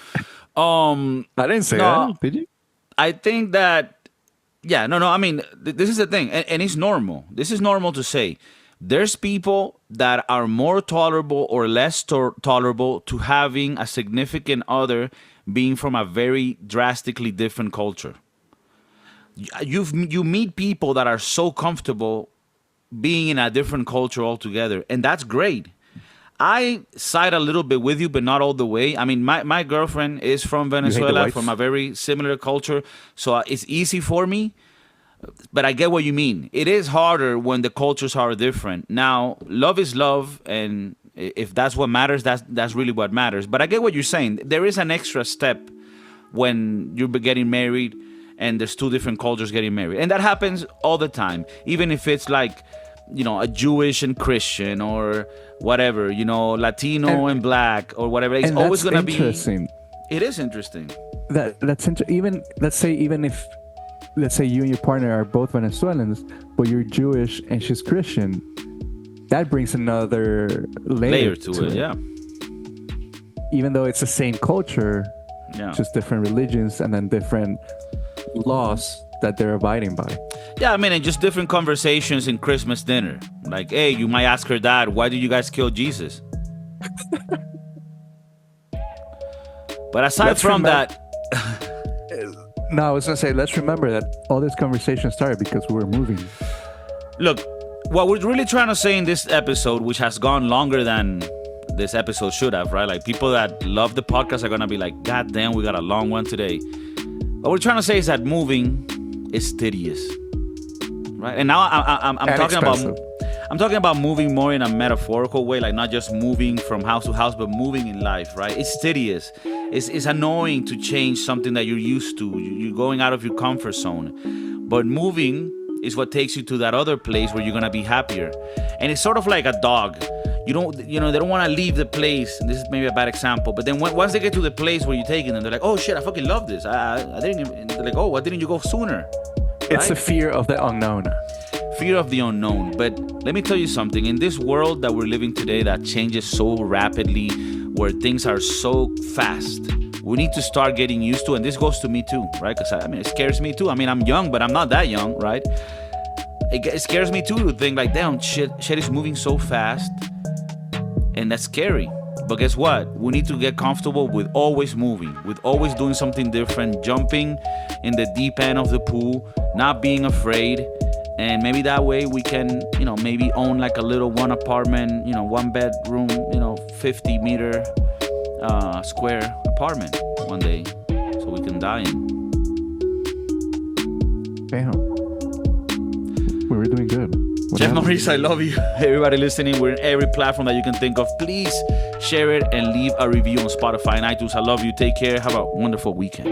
I didn't say that. Did you? I think that, yeah, no. I mean, this is the thing, and it's normal. This is normal to say. There's people that are more tolerable or less tolerable to having a significant other being from a very drastically different culture. You meet people that are so comfortable being in a different culture altogether, and that's great. I side a little bit with you, but not all the way. I mean, my girlfriend is from Venezuela, from a very similar culture, so it's easy for me. But I get what you mean. It is harder when the cultures are different. Now, love is love, and if that's what matters, that's really what matters. But I get what you're saying. There is an extra step when you're getting married, and there's two different cultures getting married. And that happens all the time, even if it's like, you know, a Jewish and Christian or whatever, you know, Latino and black or whatever. It's always going to be interesting. It is interesting. That's even, let's say you and your partner are both Venezuelans, but you're Jewish and she's Christian. That brings another layer to it. Yeah. Even though it's the same culture, just different religions and then different laws that they're abiding by. Yeah, I mean, and just different conversations in Christmas dinner. Like, hey, you might ask her dad, why did you guys kill Jesus? But aside from that... No, I was going to say, let's remember that all this conversation started because we were moving. Look, what we're really trying to say in this episode, which has gone longer than this episode should have, right? Like, people that love the podcast are going to be like, God damn, we got a long one today. What we're trying to say is that moving is tedious, right? And now I'm talking about moving more in a metaphorical way, like not just moving from house to house, but moving in life, right? It's tedious. It's annoying to change something that you're used to. You're going out of your comfort zone. But moving is what takes you to that other place where you're gonna be happier. And it's sort of like a dog. They don't want to leave the place. And this is maybe a bad example, but then once they get to the place where you're taking them, they're like, oh shit, I fucking love this. I didn't even, they're like, oh, why didn't you go sooner? Right? It's the fear of the unknown. Fear of the unknown. But let me tell you something. In this world that we're living today that changes so rapidly, where things are so fast, we need to start getting used to, and this goes to me too, right? Because I mean, it scares me too. I mean, I'm young, but I'm not that young, right? It scares me too to think like, damn, shit is moving so fast. And that's scary. But guess what? We need to get comfortable with always moving, with always doing something different, jumping in the deep end of the pool, not being afraid. And maybe that way we can, maybe own like a little one apartment, one bedroom, 50 meter square apartment one day so we can die in. Damn. We were doing good. Jeff Maurice, I love you. Everybody listening, we're in every platform that you can think of. Please share it and leave a review on Spotify and iTunes. I love you. Take care. Have a wonderful weekend.